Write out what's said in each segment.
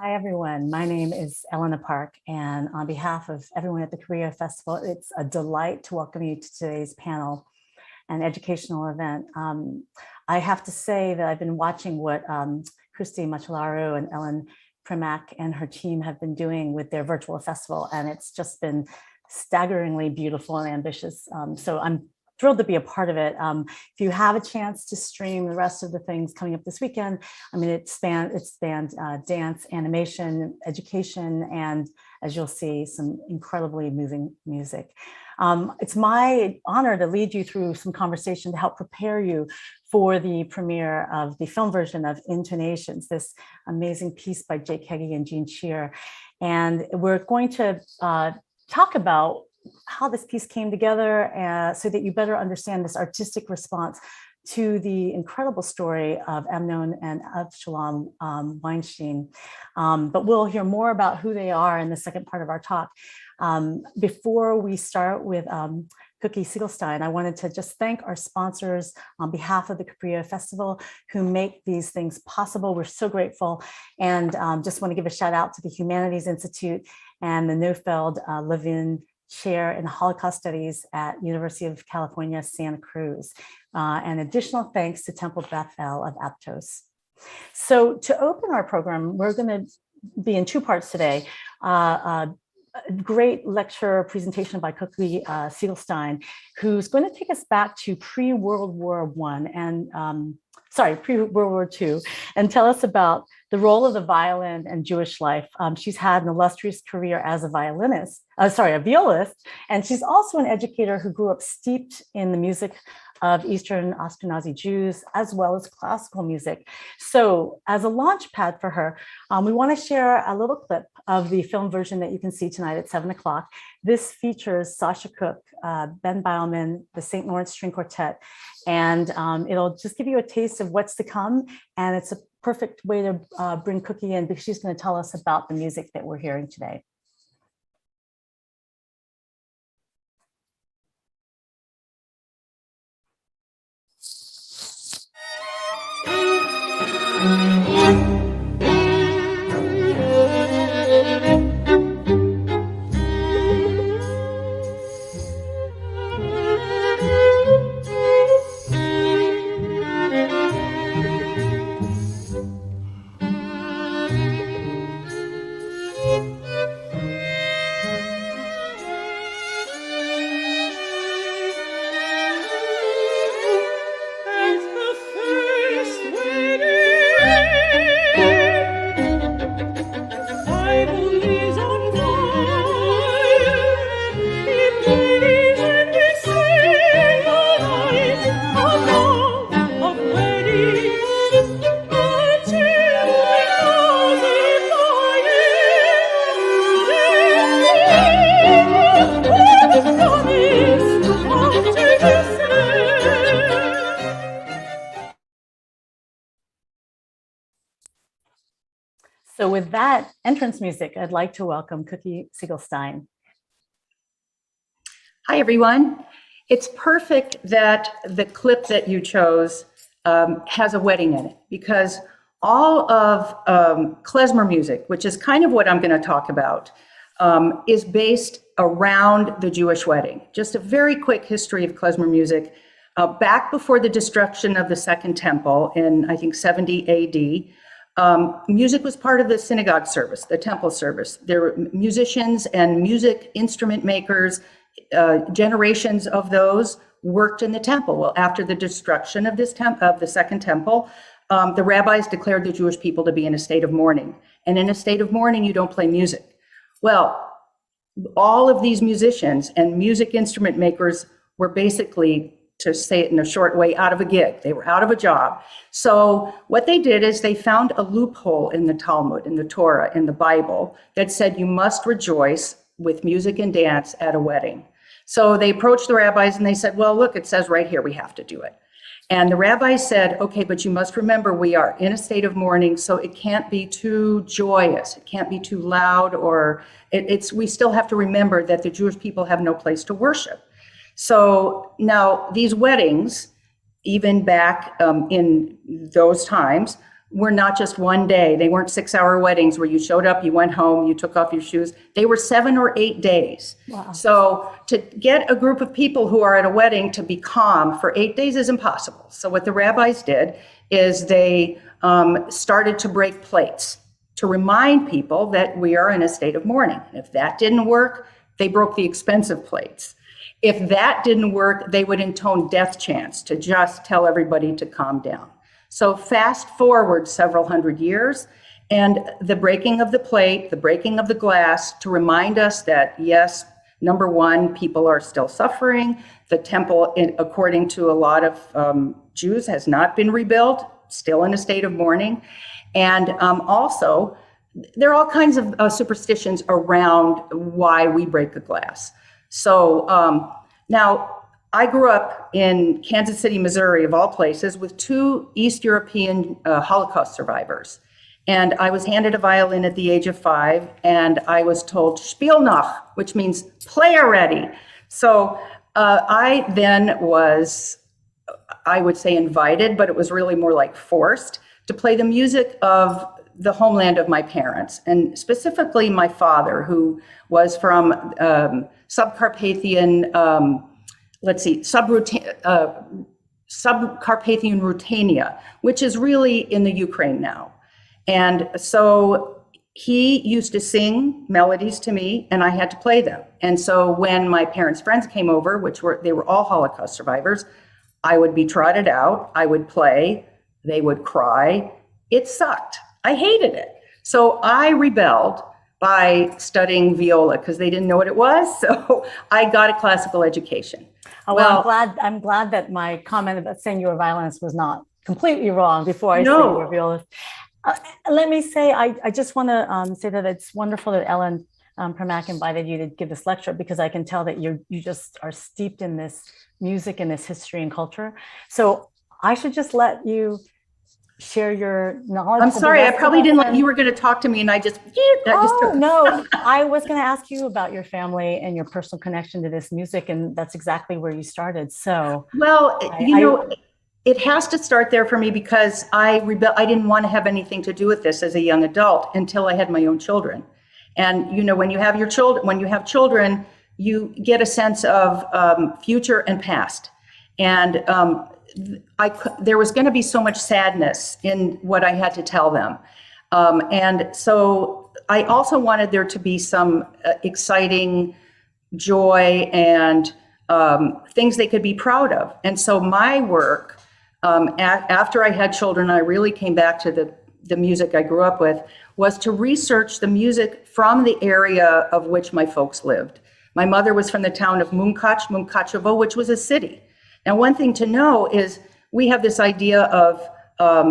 Hi, everyone. My name is Elena Park, and on behalf of everyone at the Cabrillo Festival, it's a delight to welcome you to today's panel and educational event. I have to say that I've been watching what Cristi, Macelaru, and Ellen Primack and her team have been doing with their virtual festival, and it's just been staggeringly beautiful and ambitious. So I'm thrilled to be a part of it. If you have a chance to stream the rest of the things coming up this weekend, I mean, it spanned dance, animation, education, and as you'll see, some incredibly moving music. It's my honor to lead you through some conversation to help prepare you for the premiere of the film version of Intonations, this amazing piece by Jake Heggie and Gene Scheer. And we're going to talk about how this piece came together so that you better understand this artistic response to the incredible story of Amnon and Avshalom Weinstein. But we'll hear more about who they are in the second part of our talk. Before we start with Cookie Segelstein, I wanted to just thank our sponsors on behalf of the Cabrillo Festival who make these things possible. We're so grateful, and just want to give a shout out to the Humanities Institute and the Neufeld Levin Chair in Holocaust Studies at University of California, Santa Cruz. And additional thanks to Temple Bethel of Aptos. So to open our program, we're going to be in two parts today. A great lecture presentation by Cookie Segelstein, who's going to take us back to pre-World War I and pre-World War II, and tell us about the role of the violin and Jewish life. She's had an illustrious career as a violist, and she's also an educator who grew up steeped in the music of Eastern Ashkenazi Jews, as well as classical music. So as a launch pad for her, we want to share a little clip of the film version that you can see tonight at 7 o'clock. This features Sasha Cooke, Ben Beilman, the St. Lawrence String Quartet, and it'll just give you a taste of what's to come. And it's a perfect way to bring Cookie in because she's going to tell us about the music that we're hearing today. So with that entrance music, I'd like to welcome Cookie Segelstein. Hi, everyone. It's perfect that the clip that you chose has a wedding in it, because all of klezmer music, which is kind of what I'm going to talk about, is based around the Jewish wedding. Just a very quick history of klezmer music. Back before the destruction of the Second Temple in, I think, 70 AD, music was part of the synagogue service, the temple service. There were musicians and music instrument makers, generations of those worked in the temple. Well, after the destruction of the Second Temple, the rabbis declared the Jewish people to be in a state of mourning. And in a state of mourning, you don't play music. Well, all of these musicians and music instrument makers were basically, to say it in a short way, out of a gig. They were out of a job. So what they did is they found a loophole in the Talmud, in the Torah, in the Bible, that said you must rejoice with music and dance at a wedding. So they approached the rabbis and they said, well, look, it says right here we have to do it. And the rabbis said, okay, but you must remember we are in a state of mourning, so it can't be too joyous. It can't be too loud, or we still have to remember that the Jewish people have no place to worship. So now these weddings, even back in those times, were not just one day. They weren't 6-hour weddings where you showed up, you went home, you took off your shoes. They were 7 or 8 days. Wow. So to get a group of people who are at a wedding to be calm for 8 days is impossible. So what the rabbis did is they started to break plates to remind people that we are in a state of mourning. If that didn't work, they broke the expensive plates. If that didn't work, they would intone death chants to just tell everybody to calm down. So fast forward several hundred years, and the breaking of the plate, the breaking of the glass, to remind us that, yes, number one, people are still suffering. The temple, according to a lot of Jews, has not been rebuilt, still in a state of mourning. And also, there are all kinds of superstitions around why we break the glass. So now, I grew up in Kansas City, Missouri, of all places, with 2 East European Holocaust survivors. And I was handed a violin at the age of 5, and I was told, "Spiel noch," which means play already. So I then was, I would say, invited, but it was really more like forced, to play the music of the homeland of my parents, and specifically my father, who was from Subcarpathian Ruthenia, which is really in the Ukraine now. And so he used to sing melodies to me, and I had to play them. And so when my parents' friends came over, they were all Holocaust survivors, I would be trotted out, I would play, they would cry. It sucked. I hated it. So I rebelled by studying viola because they didn't know what it was. So I got a classical education. Oh, well, I'm glad that my comment about saying you were a violinist was not completely wrong before I said you were a violist. Let me say, I just want to say that it's wonderful that Ellen Primack invited you to give this lecture, because I can tell that you just are steeped in this music and this history and culture. So I should just let you share your knowledge. I'm sorry, I probably didn't let you were going to talk to me, and I just no, I was going to ask you about your family and your personal connection to this music, and that's exactly where you started. So, well, it has to start there for me, because I didn't want to have anything to do with this as a young adult until I had my own children. And when you have children, you get a sense of future and past. And there was going to be so much sadness in what I had to tell them. And so I also wanted there to be some exciting joy and things they could be proud of. And so my work, after I had children, I really came back to the music I grew up with, was to research the music from the area of which my folks lived. My mother was from the town of Munkachevo, which was a city. Now, one thing to know is we have this idea of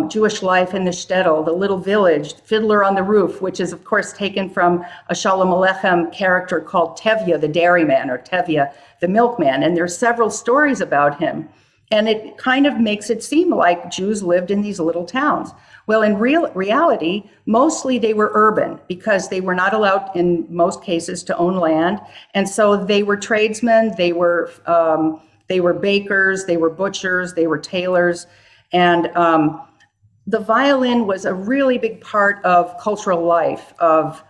Jewish life in the shtetl, the little village, Fiddler on the Roof, which is, of course, taken from a Shalom Aleichem character called Tevye, the dairyman, or Tevye, the milkman. And there's several stories about him. And it kind of makes it seem like Jews lived in these little towns. Well, in reality, mostly they were urban, because they were not allowed, in most cases, to own land. And so they were tradesmen, they were bakers, they were butchers, they were tailors. And the violin was a really big part of cultural life, of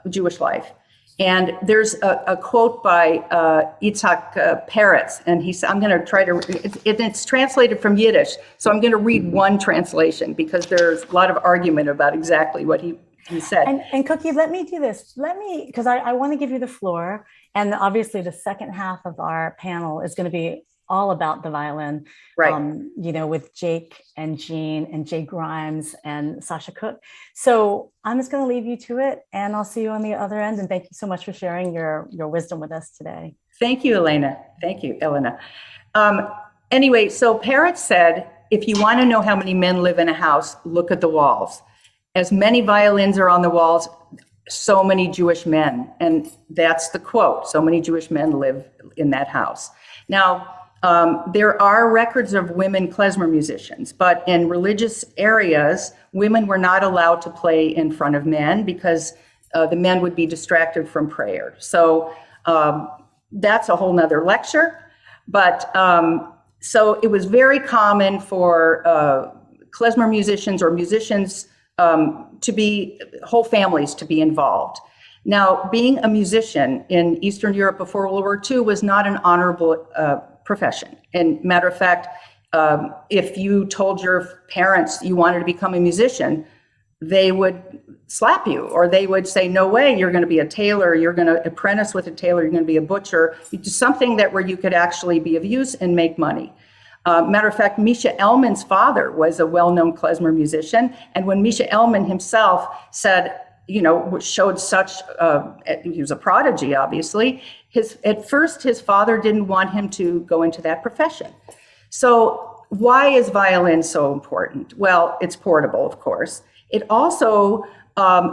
Jewish life. And there's a quote by Itzhak Peretz, and he said, I'm going to try to, it's translated from Yiddish, so I'm going to read one translation, because there's a lot of argument about exactly what he said. And Cookie, let me do this. Because I want to give you the floor. And obviously the second half of our panel is going to be all about the violin, right? With Jake and Gene and James Grymes and Sasha Cooke. So I'm just going to leave you to it, and I'll see you on the other end. And thank you so much for sharing your wisdom with us today. Thank you, Elena. Thank you, Elena. Anyway, so Peretz said, if you want to know how many men live in a house, look at the walls. As many violins are on the walls, so many Jewish men. And that's the quote. So many Jewish men live in that house. Now, there are records of women klezmer musicians, but in religious areas, women were not allowed to play in front of men, because the men would be distracted from prayer. So that's a whole nother lecture. But so it was very common for klezmer musicians or musicians to be, whole families to be involved. Now, being a musician in Eastern Europe before World War II was not an honorable profession. And matter of fact, if you told your parents you wanted to become a musician, they would slap you, or they would say, no way, you're going to be a tailor, you're going to apprentice with a tailor, you're going to be a butcher. You do something that where you could actually be of use and make money. Matter of fact, Misha Elman's father was a well-known klezmer musician. And when Misha Elman himself said, you know, showed such, he was a prodigy, obviously, at first his father didn't want him to go into that profession. So why is violin so important? Well, it's portable, of course. It also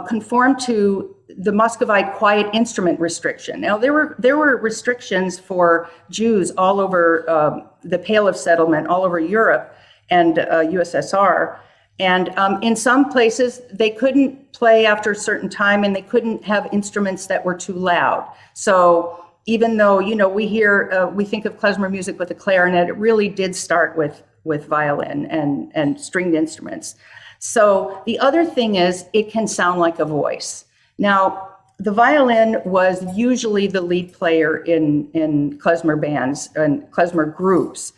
conformed to the Muscovite quiet instrument restriction. Now, there were restrictions for Jews all over the Pale of Settlement, all over Europe and USSR. And in some places, they couldn't play after a certain time, and they couldn't have instruments that were too loud. So even though, you know, we think of klezmer music with a clarinet, it really did start with violin and stringed instruments. So the other thing is it can sound like a voice. Now, the violin was usually the lead player in klezmer bands and klezmer groups.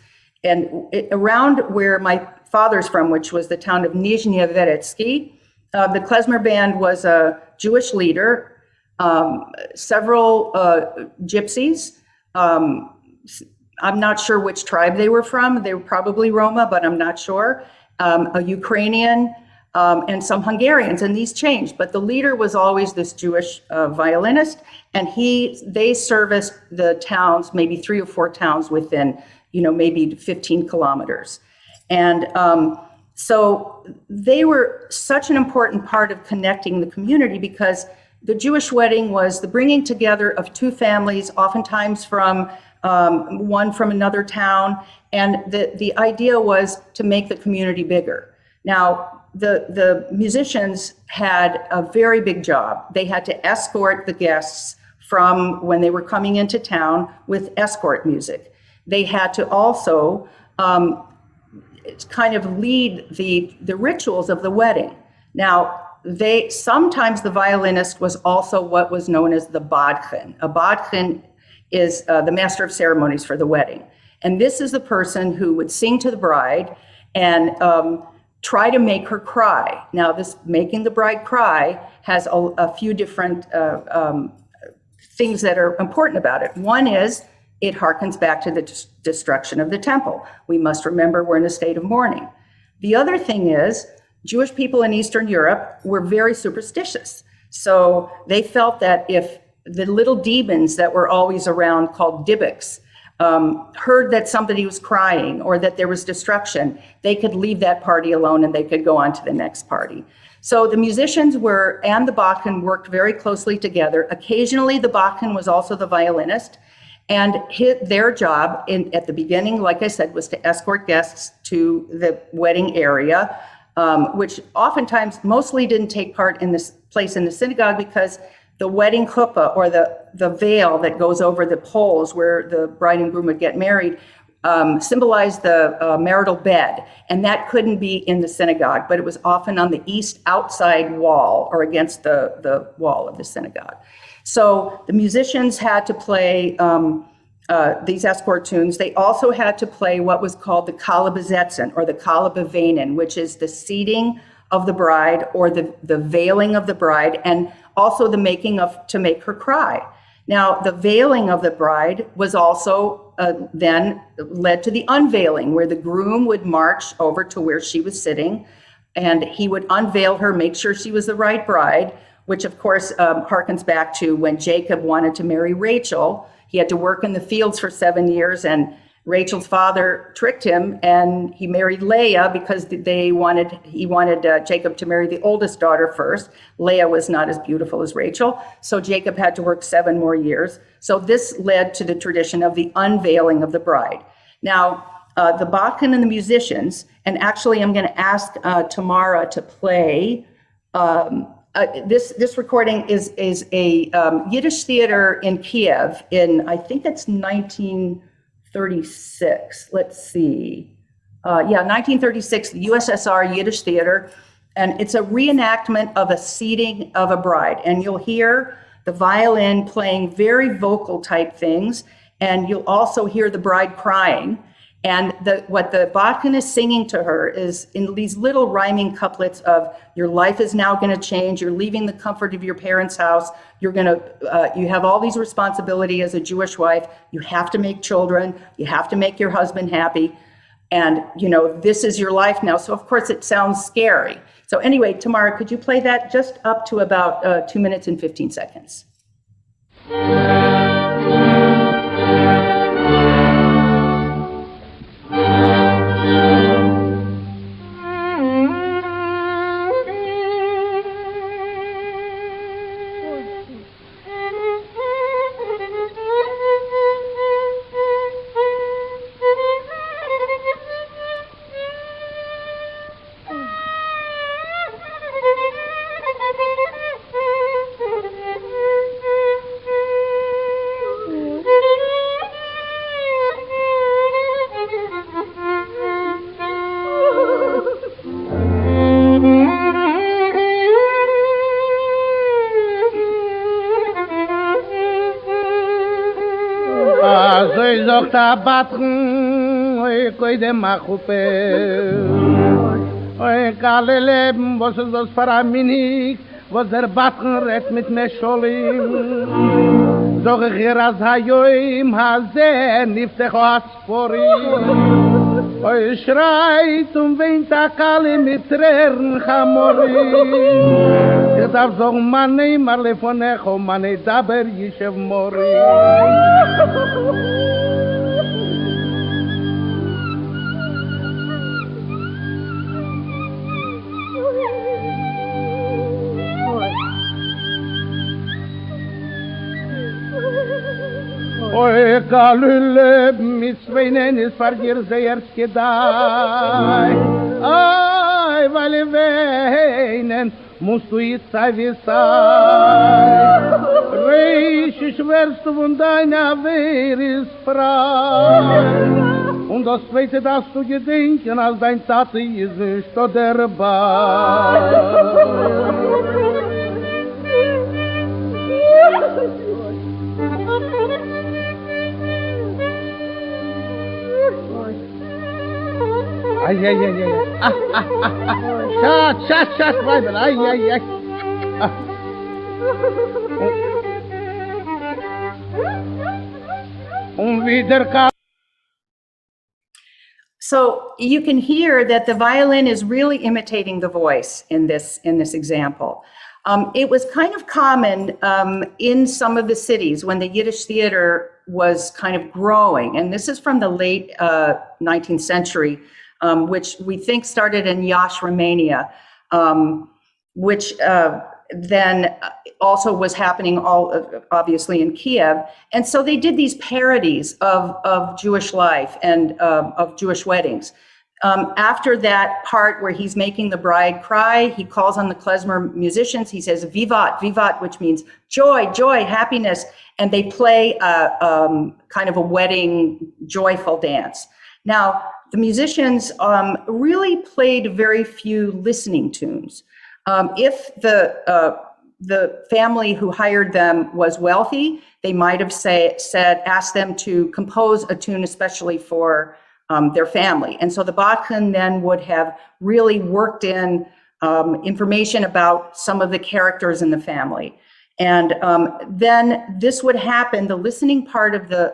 And around where my father's from, which was the town of Nizhny Veretsky, the klezmer band was a Jewish leader, several gypsies. I'm not sure which tribe they were from. They were probably Roma, but I'm not sure. A Ukrainian, and some Hungarians, and these changed. But the leader was always this Jewish violinist, and they serviced the towns, maybe 3 or 4 towns within, you know, maybe 15 kilometers. And so they were such an important part of connecting the community, because the Jewish wedding was the bringing together of 2 families, oftentimes from one from another town. And the idea was to make the community bigger. Now, the musicians had a very big job. They had to escort the guests from when they were coming into town with escort music. They had to also kind of lead the rituals of the wedding. Now, sometimes the violinist was also what was known as the badchen. A badchen is the master of ceremonies for the wedding. And this is the person who would sing to the bride and try to make her cry. Now, this making the bride cry has a few different things that are important about it. One is it harkens back to the destruction of the temple. We must remember we're in a state of mourning. The other thing is Jewish people in Eastern Europe were very superstitious. So they felt that if the little demons that were always around, called dibbuks, heard that somebody was crying or that there was destruction, they could leave that party alone and they could go on to the next party. So the musicians and the badchen worked very closely together. Occasionally, the badchen was also the violinist, and their job at the beginning, like I said, was to escort guests to the wedding area, which oftentimes mostly didn't take part in this place in the synagogue, because the wedding chuppah, or the veil that goes over the poles where the bride and groom would get married, symbolized the marital bed. And that couldn't be in the synagogue, but it was often on the east outside wall or against the wall of the synagogue. So the musicians had to play these escort tunes. They also had to play what was called the Kalabesetzen, or the Kalabeweinen, which is the seating of the bride, or the veiling of the bride, and also the making of to make her cry. Now, the veiling of the bride was also then led to the unveiling, where the groom would march over to where she was sitting, and he would unveil her, make sure she was the right bride, which of course harkens back to when Jacob wanted to marry Rachel. He had to work in the fields for 7 years, and Rachel's father tricked him, and he married Leah because he wanted Jacob to marry the oldest daughter first. Leah was not as beautiful as Rachel, so Jacob had to work 7 more years. So this led to the tradition of the unveiling of the bride. Now, the badchen and the musicians, and actually I'm going to ask Tamara to play. This recording is a Yiddish theater in Kiev in, I think that's 1936. Let's see. 1936, the USSR Yiddish Theater. And it's a reenactment of a seating of a bride. And you'll hear the violin playing very vocal type things. And you'll also hear the bride crying. And what the Bachman is singing to her is in these little rhyming couplets of, your life is now going to change. You're leaving the comfort of your parents' house. You're going to, you have all these responsibility as a Jewish wife. You have to make children. You have to make your husband happy. And, you know, this is your life now. So, of course, it sounds scary. So anyway, Tamara, could you play that just up to about 2 minutes and 15 seconds? Batchen, oi koide machupe, oi kale leben, was ist das für ein Minig, was der Batchen redt mit mir Scholim, sag ich hier als Hayoim, Haze, niftech o Hasporim, oi schreit weint a Kali mit Rehren Chamorim, ich darf sagen, Manei marle von Echo, Manei daber Yishev Morim. Oy kalule mit sveinen is fargir zeyers kedai ay vale weinen musst du jetzt sei reisch schwerst von deiner wer ist frei und das zweite das du gedenken als dein Tate ist nicht der Bar. Ay, ay, ay, ay. Shut, Bible. Ay, ay, ay. Wieder. So you can hear that the violin is really imitating the voice in this example. It was kind of common in some of the cities when the Yiddish theater was kind of growing, and this is from the late 19th century, which we think started in Iași, Romania, which then also was happening obviously in Kiev. And so they did these parodies of Jewish life and of Jewish weddings. After that part where he's making the bride cry, he calls on the klezmer musicians. He says, "Vivat, vivat," which means joy, joy, happiness. And they play kind of a wedding, joyful dance. Now, the musicians really played very few listening tunes. If the family who hired them was wealthy, they might have asked them to compose a tune especially for their family. And so the Bachman then would have really worked in information about some of the characters in the family. And then this would happen, the listening part of the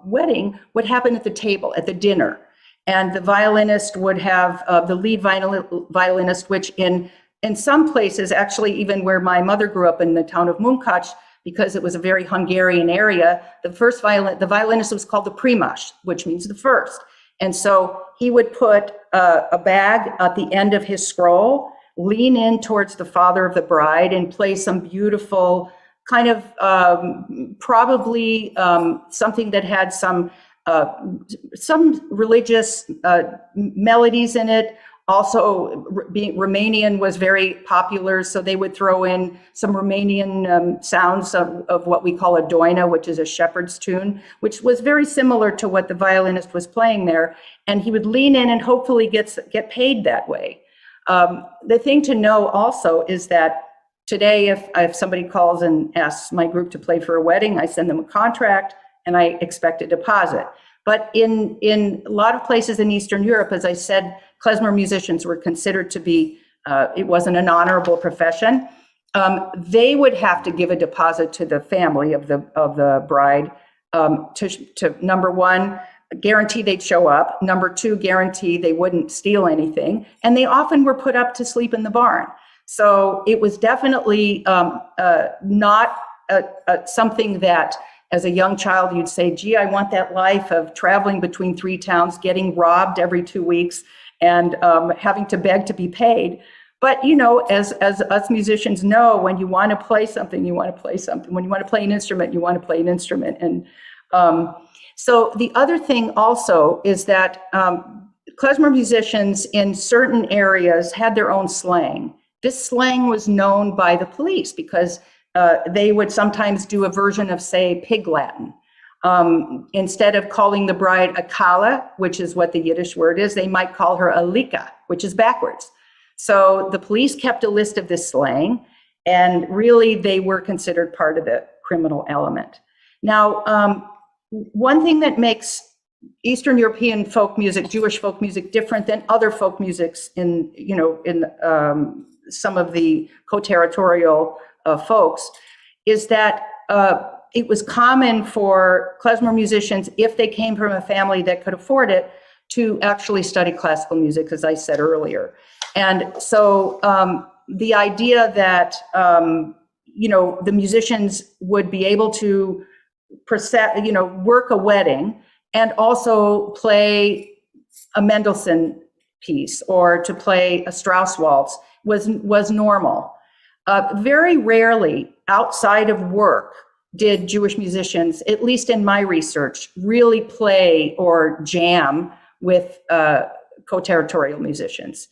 wedding would happen at the table, at the dinner. And the violinist would have the lead violinist, which in some places, actually even where my mother grew up in the town of Munkacs, because it was a very Hungarian area, the violinist was called the Primack, which means the first. And so he would put a bag at the end of his scroll, lean in towards the father of the bride and play some beautiful kind of probably something that had some religious melodies in it, Also, Romanian was very popular, so they would throw in some Romanian sounds of what we call a doina, which is a shepherd's tune, which was very similar to what the violinist was playing there. And he would lean in and hopefully get paid that way. The thing to know also is that today, if somebody calls and asks my group to play for a wedding, I send them a contract and I expect a deposit. But in a lot of places in Eastern Europe, as I said, klezmer musicians were considered to be, it wasn't an honorable profession. They would have to give a deposit to the family of the bride to number one, guarantee they'd show up. Number two, guarantee they wouldn't steal anything. And they often were put up to sleep in the barn. So it was definitely not something that, as a young child, you'd say, gee, I want that life of traveling between 3 towns, getting robbed every 2 weeks, and having to beg to be paid. But, you know, as us musicians know, when you want to play something, you want to play something. When you want to play an instrument, you want to play an instrument. And so the other thing also is that klezmer musicians in certain areas had their own slang. This slang was known by the police because they would sometimes do a version of, say, Pig Latin. Instead of calling the bride a kala, which is what the Yiddish word is, they might call her a lika, which is backwards. So the police kept a list of this slang, and really they were considered part of the criminal element. Now, one thing that makes Eastern European folk music, Jewish folk music, different than other folk musics in some of the co-territorial folks is that it was common for klezmer musicians, if they came from a family that could afford it, to actually study classical music, as I said earlier. And so the idea that, the musicians would be able to work a wedding and also play a Mendelson piece or to play a Strauss waltz was normal. Very rarely outside of work did Jewish musicians, at least in my research, really play or jam with co-territorial musicians.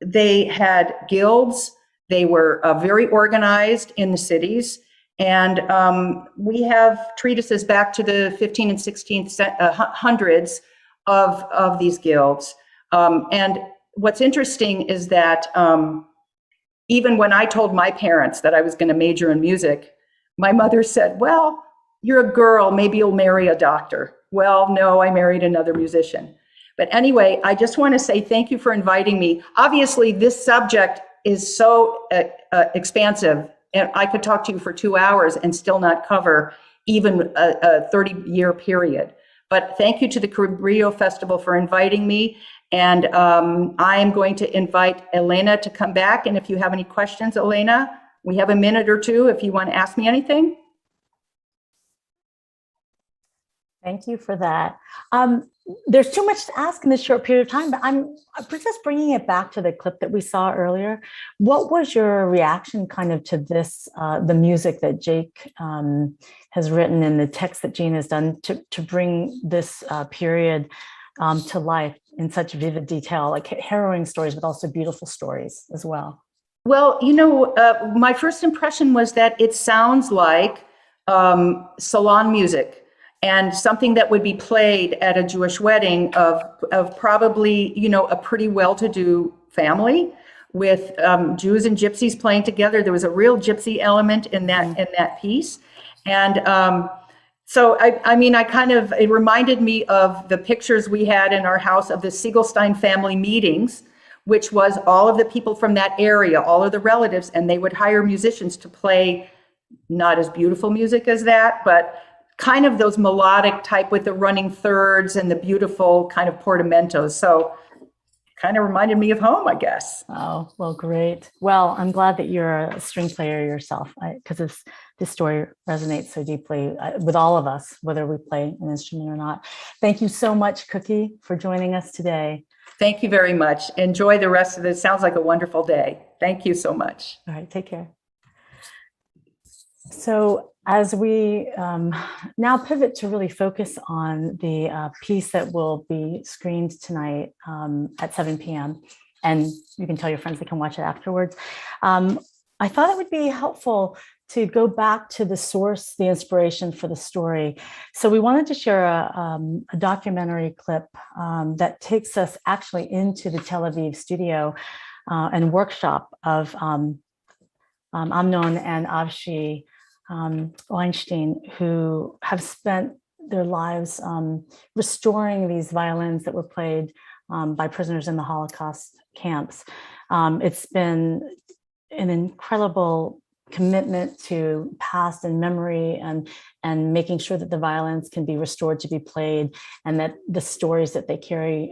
They had guilds. They were very organized in the cities. And we have treatises back to the 15th and 16th hundreds of these guilds. And what's interesting is that even when I told my parents that I was going to major in music, my mother said, well, you're a girl, maybe you'll marry a doctor. Well, no, I married another musician. But anyway, I just want to say thank you for inviting me. Obviously, this subject is so expansive, and I could talk to you for 2 hours and still not cover even a 30-year period. But thank you to the Cabrillo Festival for inviting me. And I am going to invite Elena to come back. And if you have any questions, Elena, we have a minute or two if you want to ask me anything. Thank you for that. There's too much to ask in this short period of time, but I'm just bringing it back to the clip that we saw earlier. What was your reaction kind of to this, the music that Jake has written and the text that Gene has done to bring this period to life in such vivid detail, like harrowing stories, but also beautiful stories as well? Well, my first impression was that it sounds like salon music. And something that would be played at a Jewish wedding of probably, a pretty well-to-do family with Jews and gypsies playing together. There was a real gypsy element in that piece. And so, it reminded me of the pictures we had in our house of the Siegelstein family meetings, which was all of the people from that area, all of the relatives, and they would hire musicians to play not as beautiful music as that, but kind of those melodic type with the running thirds and the beautiful kind of portamentos. So kind of reminded me of home, I guess. Oh, well, great. Well, I'm glad that you're a string player yourself, because this story resonates so deeply with all of us, whether we play an instrument or not. Thank you so much, Cookie, for joining us today. Thank you very much. Enjoy the rest of this. Sounds like a wonderful day. Thank you so much. All right, take care. So as we now pivot to really focus on the piece that will be screened tonight at 7 p.m., and you can tell your friends they can watch it afterwards, I thought it would be helpful to go back to the source, the inspiration for the story. So we wanted to share a documentary clip that takes us actually into the Tel Aviv studio and workshop of Amnon and Avshi Weinstein, who have spent their lives restoring these violins that were played by prisoners in the Holocaust camps. It's been an incredible commitment to past and memory and making sure that the violins can be restored to be played, and that the stories that they carry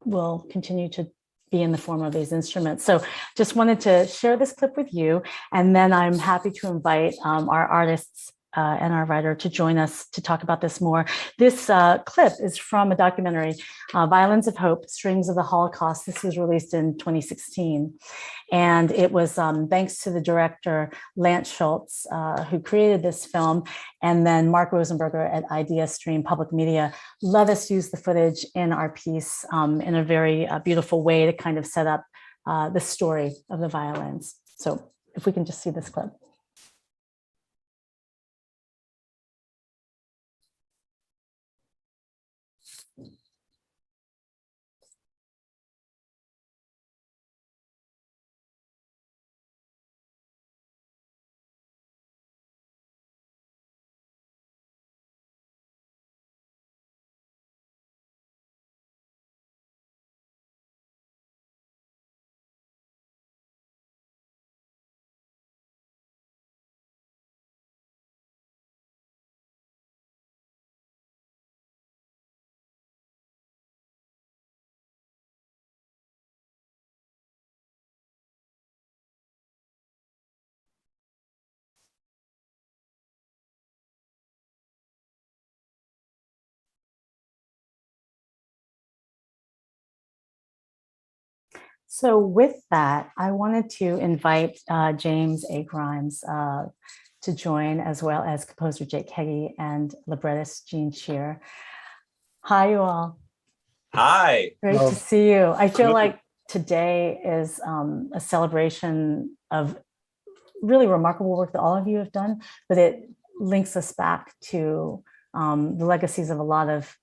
will continue to be in the form of these instruments. So just wanted to share this clip with you, and then I'm happy to invite our artists and our writer to join us to talk about this more. This clip is from a documentary, Violins of Hope, Strings of the Holocaust. This was released in 2016. And it was thanks to the director, Lance Schultz, who created this film, and then Mark Rosenberger at Idea Stream Public Media let us use the footage in our piece in a very beautiful way to kind of set up the story of the violins. So if we can just see this clip. So with that, I wanted to invite James A. Grymes to join, as well as composer Jake Heggie and librettist Gene Scheer. Hi, you all. Hi. Great to see you. I feel like today is a celebration of really remarkable work that all of you have done, but it links us back to the legacies of a lot of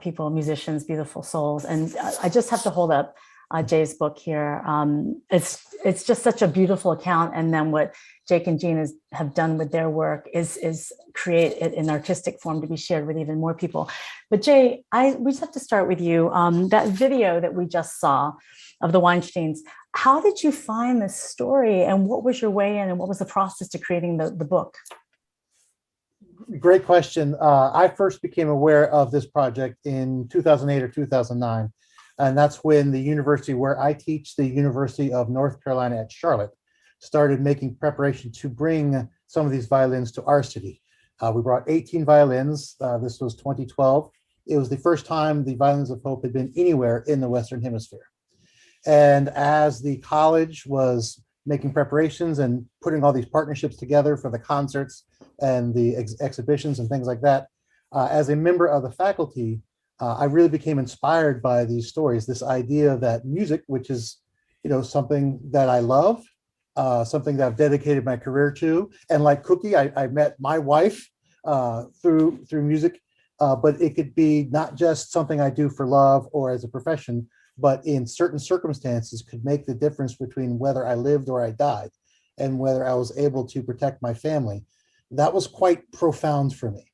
people, musicians, beautiful souls. And I just have to hold up Jay's book here. It's just such a beautiful account. And then what Jake and Gene have done with their work is create it in artistic form to be shared with even more people. But Jay, we just have to start with you. That video that we just saw of the Weinsteins, how did you find this story, and what was your way in, and what was the process to creating the book? Great question. I first became aware of this project in 2008 or 2009. And that's when the university where I teach, the University of North Carolina at Charlotte, started making preparation to bring some of these violins to our city. We brought 18 violins. This was 2012. It was the first time the Violins of Hope had been anywhere in the Western Hemisphere. And as the college was making preparations and putting all these partnerships together for the concerts and the exhibitions and things like that, as a member of the faculty, I really became inspired by these stories, this idea that music, which is, something that I love, something that I've dedicated my career to. And like Cookie, I met my wife through music, but it could be not just something I do for love or as a profession, but in certain circumstances could make the difference between whether I lived or I died and whether I was able to protect my family. That was quite profound for me.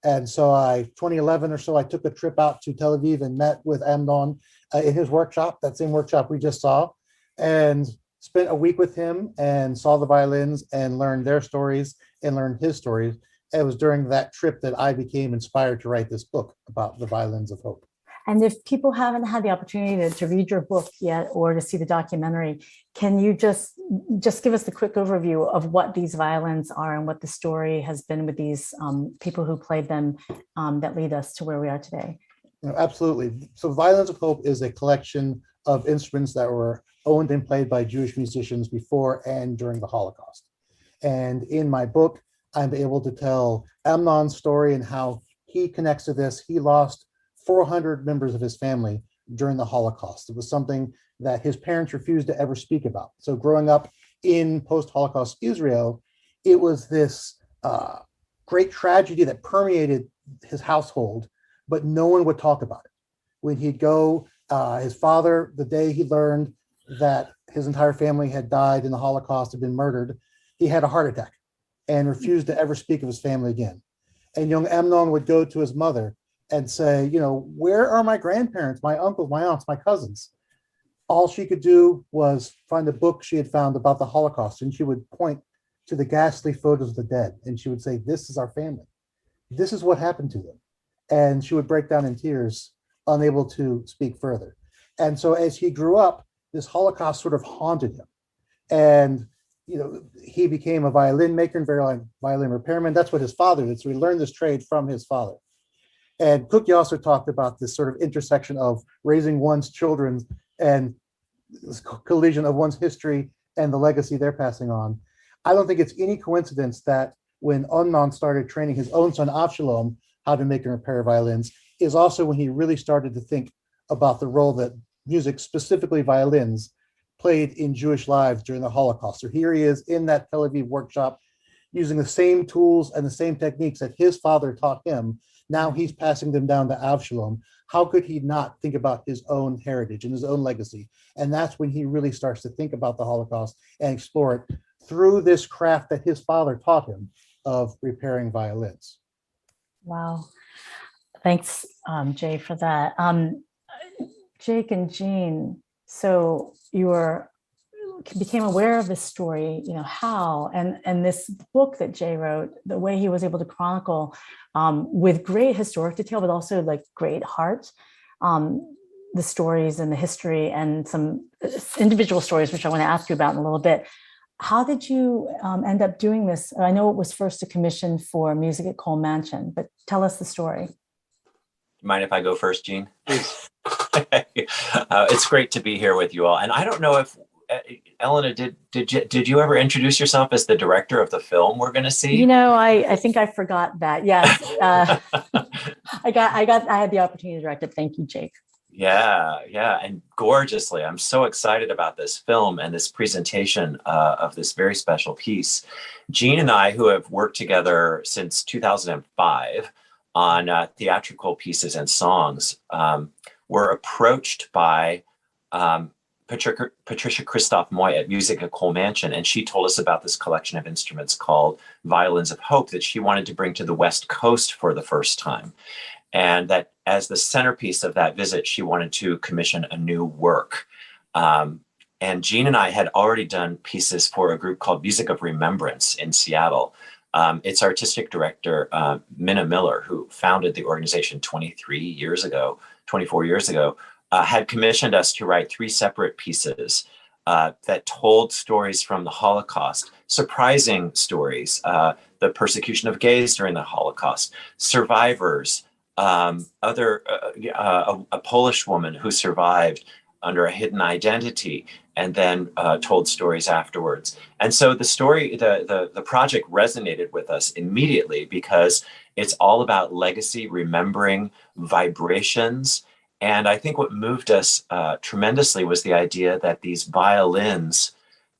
And so 2011 or so, I took a trip out to Tel Aviv and met with Amnon in his workshop, that same workshop we just saw, and spent a week with him and saw the violins and learned their stories and learned his stories. And it was during that trip that I became inspired to write this book about the Violins of Hope. And if people haven't had the opportunity to read your book yet or to see the documentary, can you just give us the quick overview of what these violins are and what the story has been with these people who played them that lead us to where we are today? Absolutely. So Violins of Hope is a collection of instruments that were owned and played by Jewish musicians before and during the Holocaust. And in my book, I'm able to tell Amnon's story and how he connects to this. He lost 400 members of his family during the Holocaust. It was something that his parents refused to ever speak about. So growing up in post-Holocaust Israel, it was this great tragedy that permeated his household, but no one would talk about it. When he'd go, his father, the day he learned that his entire family had died in the Holocaust, had been murdered, he had a heart attack and refused to ever speak of his family again. And young Amnon would go to his mother and say, you know, where are my grandparents, my uncles, my aunts, my cousins? All she could do was find a book she had found about the Holocaust, and she would point to the ghastly photos of the dead, and she would say, this is our family. This is what happened to them. And she would break down in tears, unable to speak further. And so as he grew up, this Holocaust sort of haunted him. And you know, he became a violin maker and violin repairman. That's what his father did. So he learned this trade from his father. And Cookie also talked about this sort of intersection of raising one's children and this collision of one's history and the legacy they're passing on. I don't think it's any coincidence that when Amnon started training his own son Avshalom how to make and repair violins is also when he really started to think about the role that music, specifically violins, played in Jewish lives during the Holocaust. So here he is in that Tel Aviv workshop using the same tools and the same techniques that his father taught him. Now he's passing them down to Avshalom. How could he not think about his own heritage and his own legacy? And that's when he really starts to think about the Holocaust and explore it through this craft that his father taught him of repairing violins. Wow. Thanks, Jay, for that. Jake and Gene, so you became aware of this story, you know, how, and this book that Jay wrote, the way he was able to chronicle with great historic detail, but also like great heart, the stories and the history and some individual stories, which I want to ask you about in a little bit. How did you end up doing this? I know it was first a commission for Music at Cole Mansion, but tell us the story. Mind if I go first, Gene? Please. It's great to be here with you all. And I don't know if Elena, did you ever introduce yourself as the director of the film we're going to see? You know, I think I forgot that. Yes, I had the opportunity to direct it. Thank you, Jake. Yeah, and gorgeously. I'm so excited about this film and this presentation of this very special piece. Gene and I, who have worked together since 2005 on theatrical pieces and songs, were approached by Patricia Christoph Moy at Music at Cole Mansion, and she told us about this collection of instruments called Violins of Hope that she wanted to bring to the West Coast for the first time. And that as the centerpiece of that visit, she wanted to commission a new work. And Gene and I had already done pieces for a group called Music of Remembrance in Seattle. Its artistic director, Minna Miller, who founded the organization 24 years ago, had commissioned us to write 3 separate pieces that told stories from the Holocaust, surprising stories, the persecution of gays during the Holocaust, survivors, a Polish woman who survived under a hidden identity and then told stories afterwards. And so the story, the project resonated with us immediately because it's all about legacy, remembering, vibrations. And I think what moved us tremendously was the idea that these violins,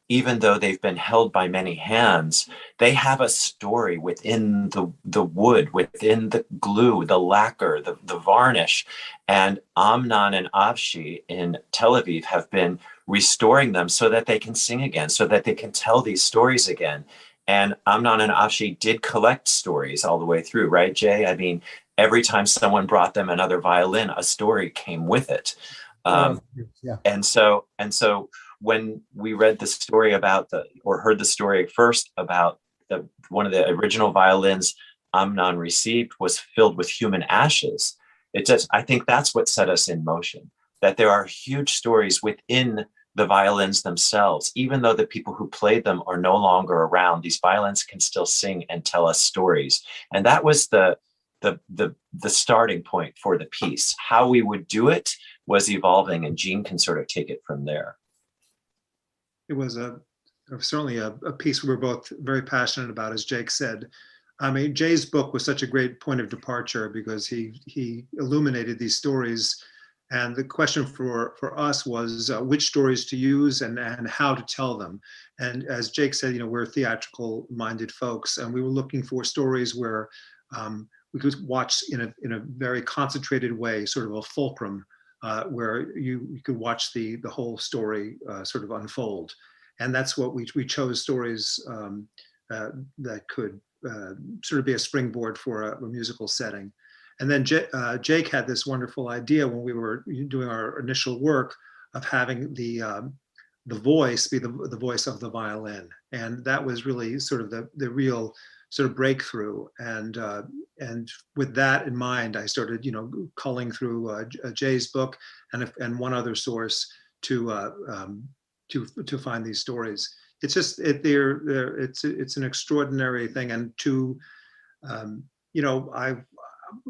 even though they've been held by many hands, they have a story within the wood, within the glue, the lacquer, the varnish. And Amnon and Avshi in Tel Aviv have been restoring them so that they can sing again, so that they can tell these stories again. And Amnon and Avshi did collect stories all the way through, right, Jay? I mean, every time someone brought them another violin, a story came with it. Yeah. And so when we read the story about heard the story first about one of the original violins Amnon received was filled with human ashes, I think that's what set us in motion, that there are huge stories within the violins themselves. Even though the people who played them are no longer around, these violins can still sing and tell us stories. And that was the starting point for the piece. How we would do it was evolving, and Gene can sort of take it from there. It was a certainly a piece we were both very passionate about, as Jake said. I mean, Jay's book was such a great point of departure because he illuminated these stories. And the question for us was which stories to use and how to tell them. And as Jake said, we're theatrical minded folks, and we were looking for stories where we could watch in a very concentrated way, sort of a fulcrum, where you could watch the whole story sort of unfold. And that's what we chose, stories that could sort of be a springboard for a musical setting. And then Jake had this wonderful idea when we were doing our initial work of having the voice be the voice of the violin. And that was really sort of the real sort of breakthrough. And with that in mind, I started, culling through Jay's book and one other source to find these stories. It's just it's an extraordinary thing. And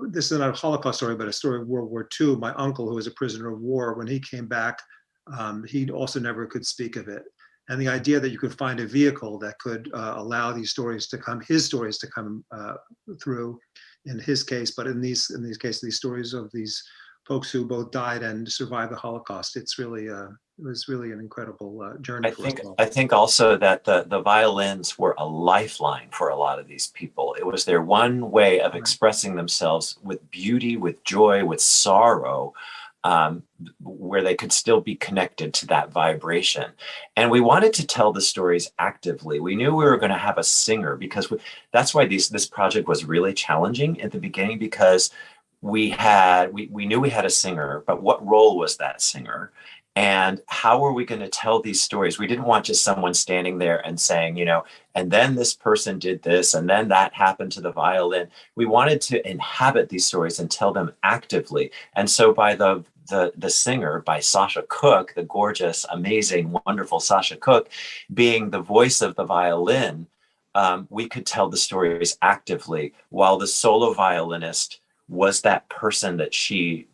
this is not a Holocaust story, but a story of World War II. My uncle, who was a prisoner of war, when he came back, he also never could speak of it. And the idea that you could find a vehicle that could allow his stories to come through, in his case, but in these cases, these stories of these folks who both died and survived the Holocaust, it was really an incredible journey. I think also that the violins were a lifeline for a lot of these people. It was their one way of expressing themselves with beauty, with joy, with sorrow, where they could still be connected to that vibration. And we wanted to tell the stories actively. We knew we were going to have a singer, because that's why this project was really challenging at the beginning, because we knew we had a singer, but what role was that singer? And how were we going to tell these stories? We didn't want just someone standing there and saying, and then this person did this, and then that happened to the violin. We wanted to inhabit these stories and tell them actively. And so by the singer, by Sasha Cooke, the gorgeous, amazing, wonderful Sasha Cooke, being the voice of the violin, we could tell the stories actively, while the solo violinist was that person that she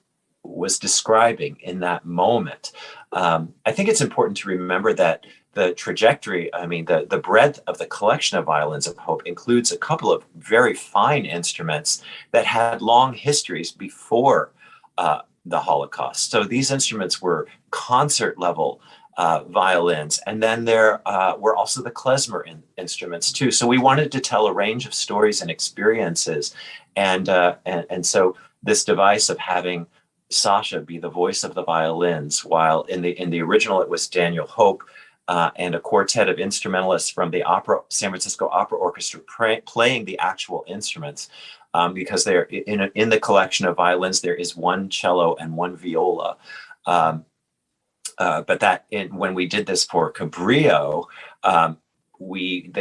was describing in that moment. I think it's important to remember that the trajectory, the breadth of the collection of Violins of Hope includes a couple of very fine instruments that had long histories before the Holocaust. So these instruments were concert level violins. And then there were also the klezmer instruments too. So we wanted to tell a range of stories and experiences. And so this device of having Sasha be the voice of the violins, while in the original it was Daniel Hope and a quartet of instrumentalists from the San Francisco Opera Orchestra playing the actual instruments, because they're in the collection of violins there is one cello and one viola. But when we did this for Cabrillo,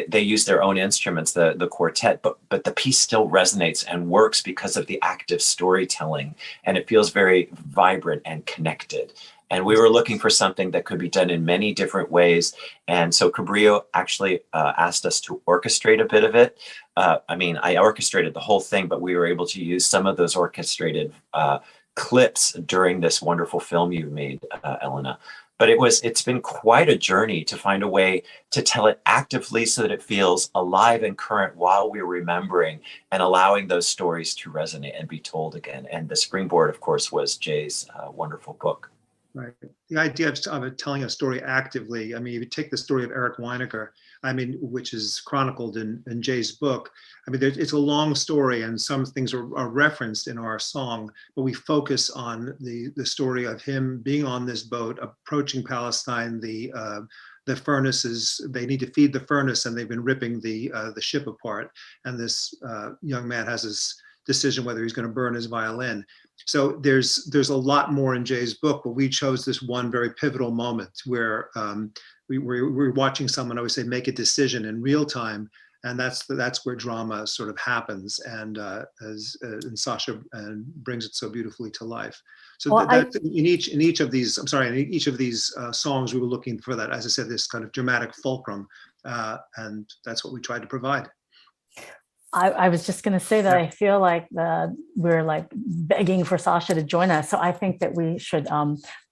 they use their own instruments, the quartet, but the piece still resonates and works because of the active storytelling, and it feels very vibrant and connected. And we were looking for something that could be done in many different ways. And so Cabrillo actually asked us to orchestrate a bit of it. I orchestrated the whole thing, but we were able to use some of those orchestrated clips during this wonderful film you made, Elena. But it's been quite a journey to find a way to tell it actively so that it feels alive and current while we're remembering and allowing those stories to resonate and be told again. And the springboard, of course, was Jay's wonderful book. Right. The idea of telling a story actively, if you take the story of Eric Weinecker, which is chronicled in Jay's book, it's a long story and some things are referenced in our song, but we focus on the story of him being on this boat, approaching Palestine, the furnaces, they need to feed the furnace and they've been ripping the ship apart. And this young man has this decision whether he's going to burn his violin. So there's a lot more in Jay's book, but we chose this one very pivotal moment where we're watching someone, I would say, make a decision in real time, and that's where drama sort of happens, and Sasha brings it so beautifully to life. So in each of these songs, we were looking for that, as I said, this kind of dramatic fulcrum, and that's what we tried to provide. I was just going to say that I feel like we're like begging for Sasha to join us. So I think that we should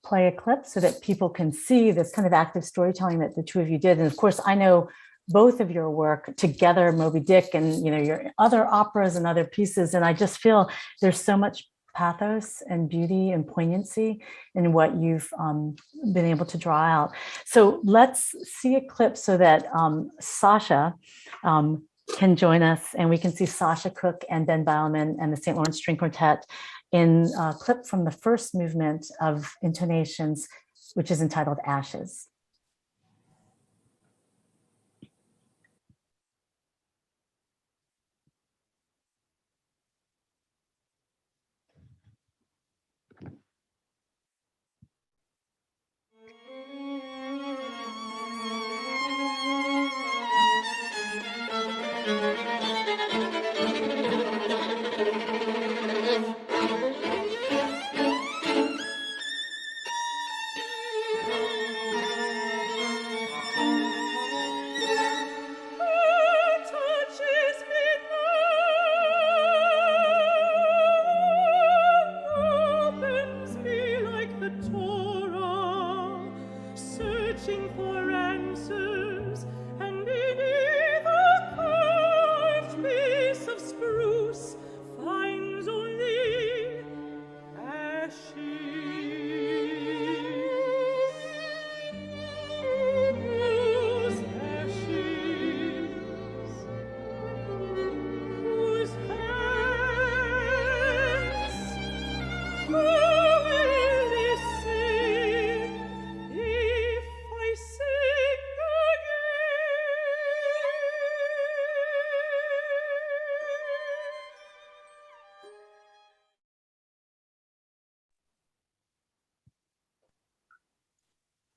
play a clip so that people can see this kind of active storytelling that the two of you did. And of course, I know both of your work together, Moby Dick, and your other operas and other pieces. And I just feel there's so much pathos and beauty and poignancy in what you've been able to draw out. So let's see a clip so that Sasha can join us, and we can see Sasha Cooke and Ben Beilman and the St. Lawrence String Quartet in a clip from the first movement of Intonations, which is entitled Ashes.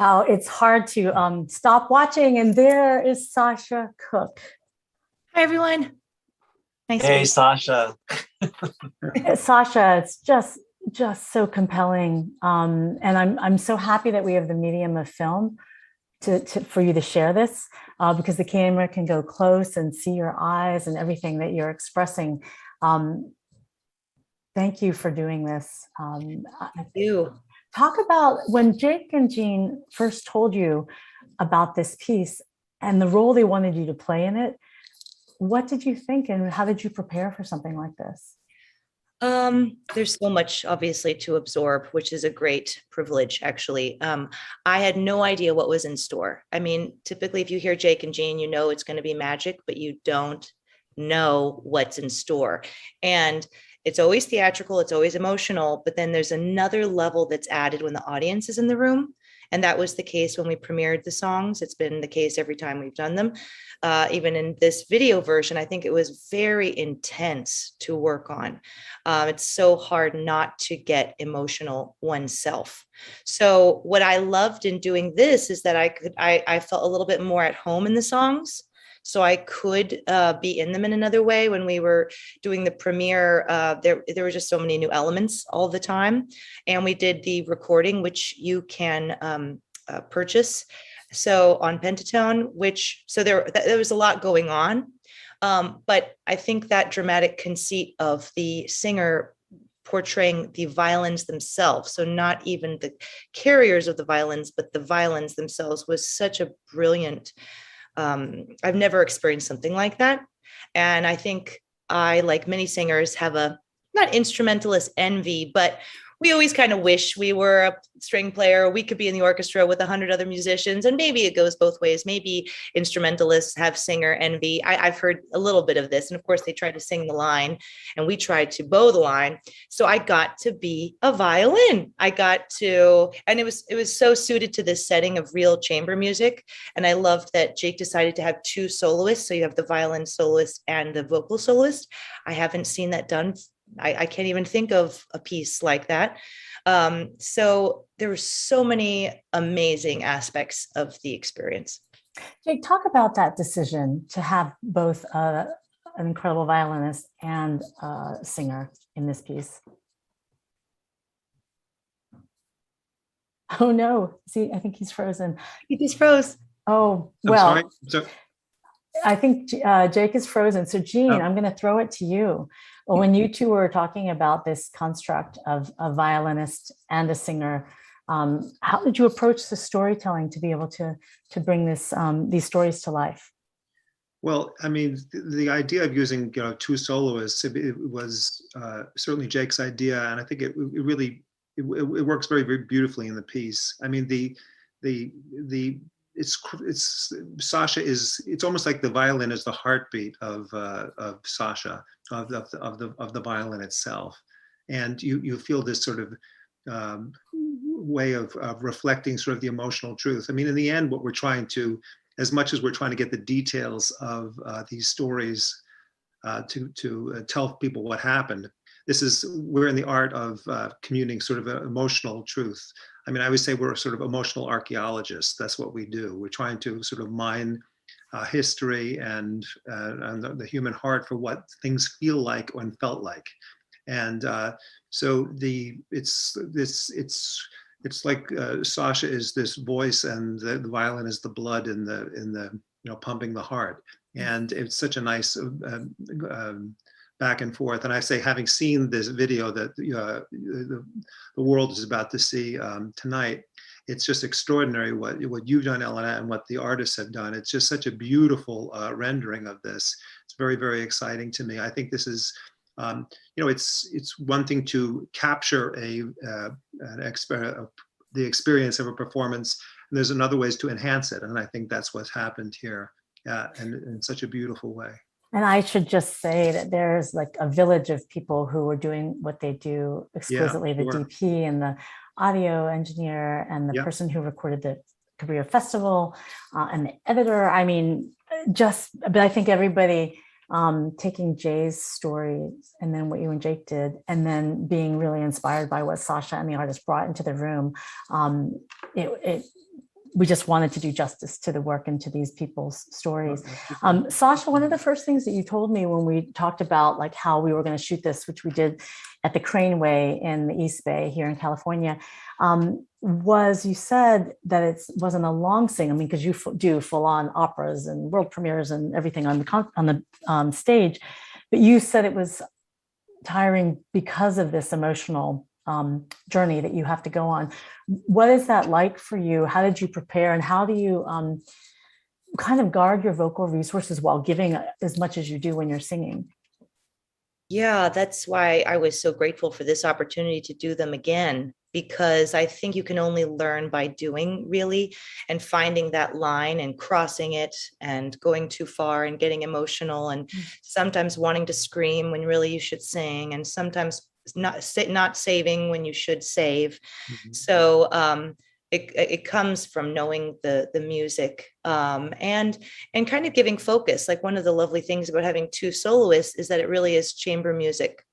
Oh, it's hard to stop watching. And there is Sasha Cooke. Hi, everyone. Nice Hey, Sasha. Sasha, it's just so compelling. And I'm so happy that we have the medium of film for you to share this, because the camera can go close and see your eyes and everything that you're expressing. Thank you for doing this. Thank you. Talk about when Jake and Gene first told you about this piece and the role they wanted you to play in it. What did you think, and how did you prepare for something like this? There's so much obviously to absorb, which is a great privilege, actually. I had no idea what was in store. I mean, typically if you hear Jake and Gene, you know it's going to be magic, but you don't know what's in store. And it's always theatrical, it's always emotional, but then there's another level that's added when the audience is in the room. And that was the case when we premiered the songs. It's been the case every time we've done them. Even in this video version, I think it was very intense to work on. It's so hard not to get emotional oneself. So what I loved in doing this is that I felt a little bit more at home in the songs. So I could be in them in another way. When we were doing the premiere, there were just so many new elements all the time. And we did the recording, which you can purchase. So on Pentatone, so there was a lot going on. But I think that dramatic conceit of the singer portraying the violins themselves, so not even the carriers of the violins, but the violins themselves, was such a brilliant. I've never experienced something like that. And I think I, like many singers, have a not instrumentalist envy, but we always kind of wish we were a string player. We could be in the orchestra with 100 other musicians. And maybe it goes both ways. Maybe instrumentalists have singer envy. I've heard a little bit of this. And of course, they tried to sing the line and we tried to bow the line. So I got to be a violin. And it was so suited to this setting of real chamber music. And I loved that Jake decided to have two soloists. So you have the violin soloist and the vocal soloist. I haven't seen that done. I can't even think of a piece like that. So there were so many amazing aspects of the experience. Jake, talk about that decision to have both an incredible violinist and a singer in this piece. Oh no, see, I think he's frozen. He just froze. Oh, well. I think Jake is frozen. So Gene, I'm going to throw it to you. When you two were talking about this construct of a violinist and a singer, how did you approach the storytelling to be able to bring these stories to life? Well, I mean, the idea of using two soloists, it was certainly Jake's idea, and I think it really works very, very beautifully in the piece. I mean, it's Sasha is, it's almost like the violin is the heartbeat of Sasha, of the violin itself, and you feel this sort of way of reflecting sort of the emotional truth. I mean, in the end, what we're trying to, as much as we're trying to get the details of these stories to tell people what happened, we're in the art of communing sort of an emotional truth. I mean, I would say we're sort of emotional archaeologists. That's what we do. We're trying to sort of mine history and the human heart for what things feel like and felt like. And so it's like Sasha is this voice, and the violin is the blood in the pumping the heart. And it's such a nice back and forth. And I say, having seen this video that the world is about to see tonight, it's just extraordinary what you've done, Elena, and what the artists have done. It's just such a beautiful rendering of this. It's very, very exciting to me. I think this is, it's one thing to capture the experience of a performance, and there's another ways to enhance it. And I think that's what's happened here, and in such a beautiful way. And I should just say that there's like a village of people who are doing what they do exquisitely, the DP and the audio engineer and the person who recorded the Cabrillo Festival and the editor. I mean, but I think everybody taking Jay's stories and then what you and Jake did, and then being really inspired by what Sasha and the artist brought into the room. We just wanted to do justice to the work and to these people's stories. Sasha, one of the first things that you told me when we talked about like how we were going to shoot this, which we did at the Craneway in the East Bay here in California, was you said that it wasn't a long sing. I mean, because you do full-on operas and world premieres and everything on the stage, but you said it was tiring because of this emotional journey that you have to go on. What is that like for you? How did you prepare, and how do you kind of guard your vocal resources while giving as much as you do when you're singing? Yeah, that's why I was so grateful for this opportunity to do them again, because I think you can only learn by doing, really, and finding that line and crossing it and going too far and getting emotional, and sometimes wanting to scream when really you should sing, and sometimes not saving when you should save. So it comes from knowing the music and kind of giving focus. Like, one of the lovely things about having two soloists is that it really is chamber music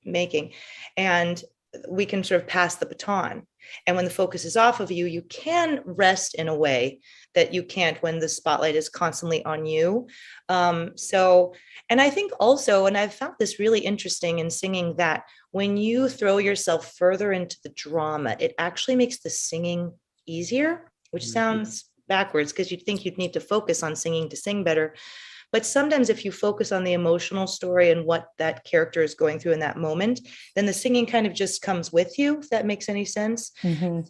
making, and we can sort of pass the baton. And when the focus is off of you, you can rest in a way that you can't when the spotlight is constantly on you. And I think also, and I've found this really interesting in singing, that when you throw yourself further into the drama, it actually makes the singing easier, which sounds backwards because you'd think you'd need to focus on singing to sing better. But sometimes if you focus on the emotional story and what that character is going through in that moment, then the singing kind of just comes with you, if that makes any sense.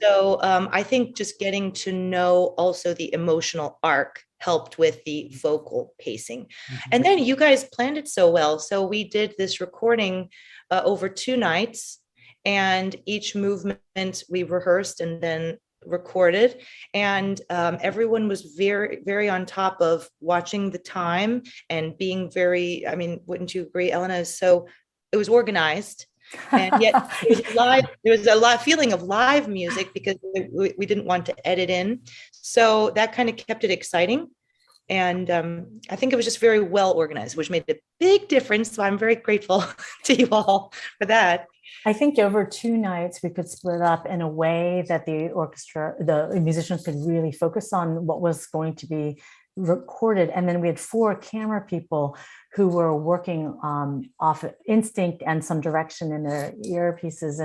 So I think just getting to know also the emotional arc helped with the vocal pacing. And then you guys planned it so well. So we did this recording over 2 nights, and each movement we rehearsed and then recorded, and everyone was very, very on top of watching the time and being very, I mean, wouldn't you agree, Elena? So it was organized, and yet it was live. There was a lot feeling of live music because we didn't want to edit in. So that kind of kept it exciting. And I think it was just very well organized, which made a big difference. So I'm very grateful to you all for that. I think over 2 nights, we could split up in a way that the orchestra, the musicians could really focus on what was going to be recorded. And then we had 4 camera people who were working off instinct and some direction in their earpieces,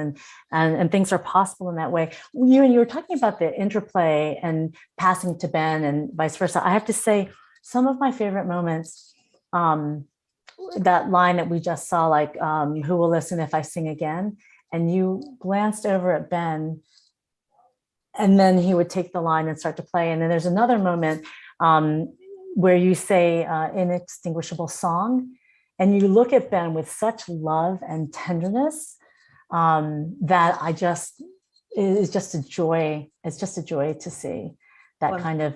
and things are possible in that way. You were talking about the interplay and passing to Ben and vice versa. I have to say, some of my favorite moments, that line that we just saw, like, who will listen if I sing again? And you glanced over at Ben, and then he would take the line and start to play. And then there's another moment where you say inextinguishable song, and you look at Ben with such love and tenderness that it's just a joy. It's just a joy to see that kind of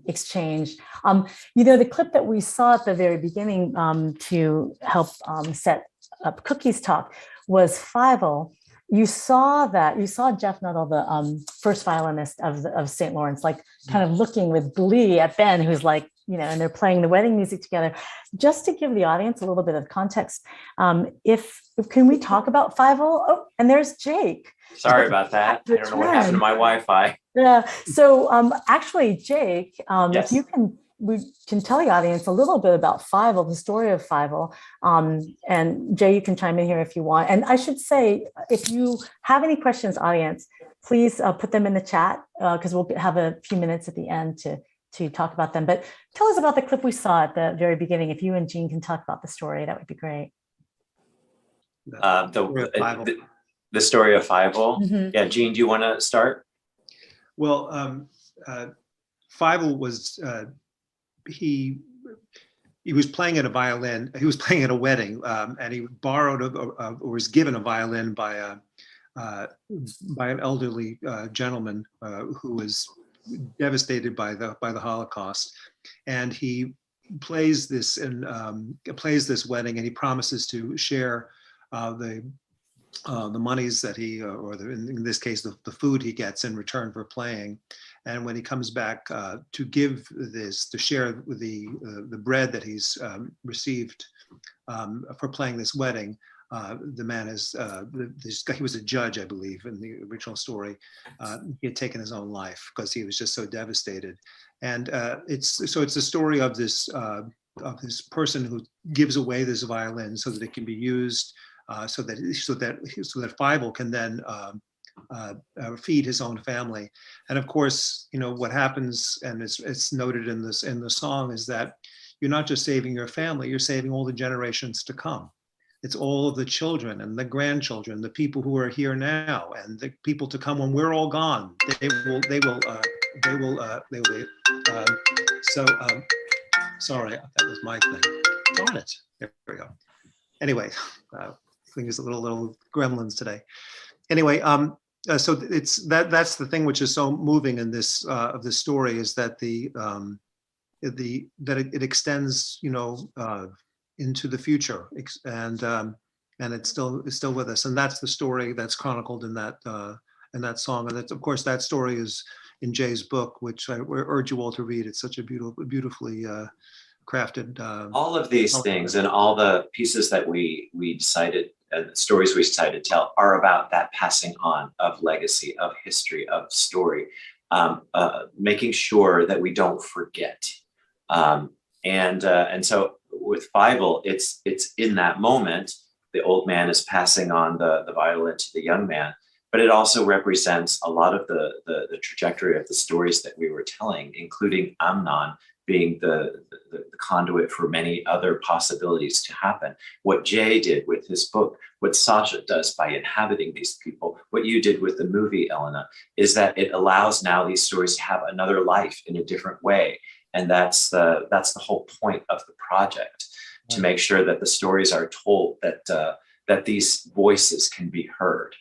exchange. The clip that we saw at the very beginning to help set up Cookie's talk was Fievel. You saw Jeff Nuttall, the first violinist of St. Lawrence, like kind of looking with glee at Ben, who's like, and they're playing the wedding music together. Just to give the audience a little bit of context, can we talk about Fievel? Oh, and there's Jake. Sorry about that. I don't know what happened to my Wi-Fi. Yeah. So actually, Jake, Yes. if we can tell the audience a little bit about Fievel, the story of Fievel. And Jay, you can chime in here if you want. And I should say, if you have any questions, audience, please put them in the chat, because we'll have a few minutes at the end to talk about them. But tell us about the clip we saw at the very beginning. If you and Gene can talk about the story, that would be great. The story of Fievel. Mhm. Yeah, Gene, do you want to start? Well, Fievel was he was playing at a violin. He was playing at a wedding, and he borrowed or was given a violin by an elderly gentleman who was devastated by the Holocaust, and he plays this wedding, and he promises to share the monies that he, in this case, the food he gets in return for playing. And when he comes back to share the bread that he's received for playing this wedding, the man he was a judge, I believe, in the original story. He had taken his own life because he was just so devastated. And it's the story of this person who gives away this violin so that it can be used, so that Fievel can then feed his own family. And of course, what happens, and it's noted in the song, is that you're not just saving your family, you're saving all the generations to come. It's all of the children and the grandchildren, the people who are here now, and the people to come when we're all gone. Sorry, that was my thing. Darn it. There we go. Anyway, things a little gremlins today. Anyway, so it's that's the thing which is so moving in this of this story, is that it extends, into the future, and it's still with us, and that's the story that's chronicled in that song, and of course that story is in Jay's book, which I urge you all to read. It's such a beautifully crafted. All of these things and all the pieces that we decided, stories we decided to tell, are about that passing on of legacy, of history, of story, making sure that we don't forget. And so with Fievel, it's in that moment, the old man is passing on the violin to the young man, but it also represents a lot of the trajectory of the stories that we were telling, including Amnon being the conduit for many other possibilities to happen. What Jay did with his book, what Sasha does by inhabiting these people, what you did with the movie, Elena, is that it allows now these stories to have another life in a different way. And that's the whole point of the project, to make sure that the stories are told, that these voices can be heard.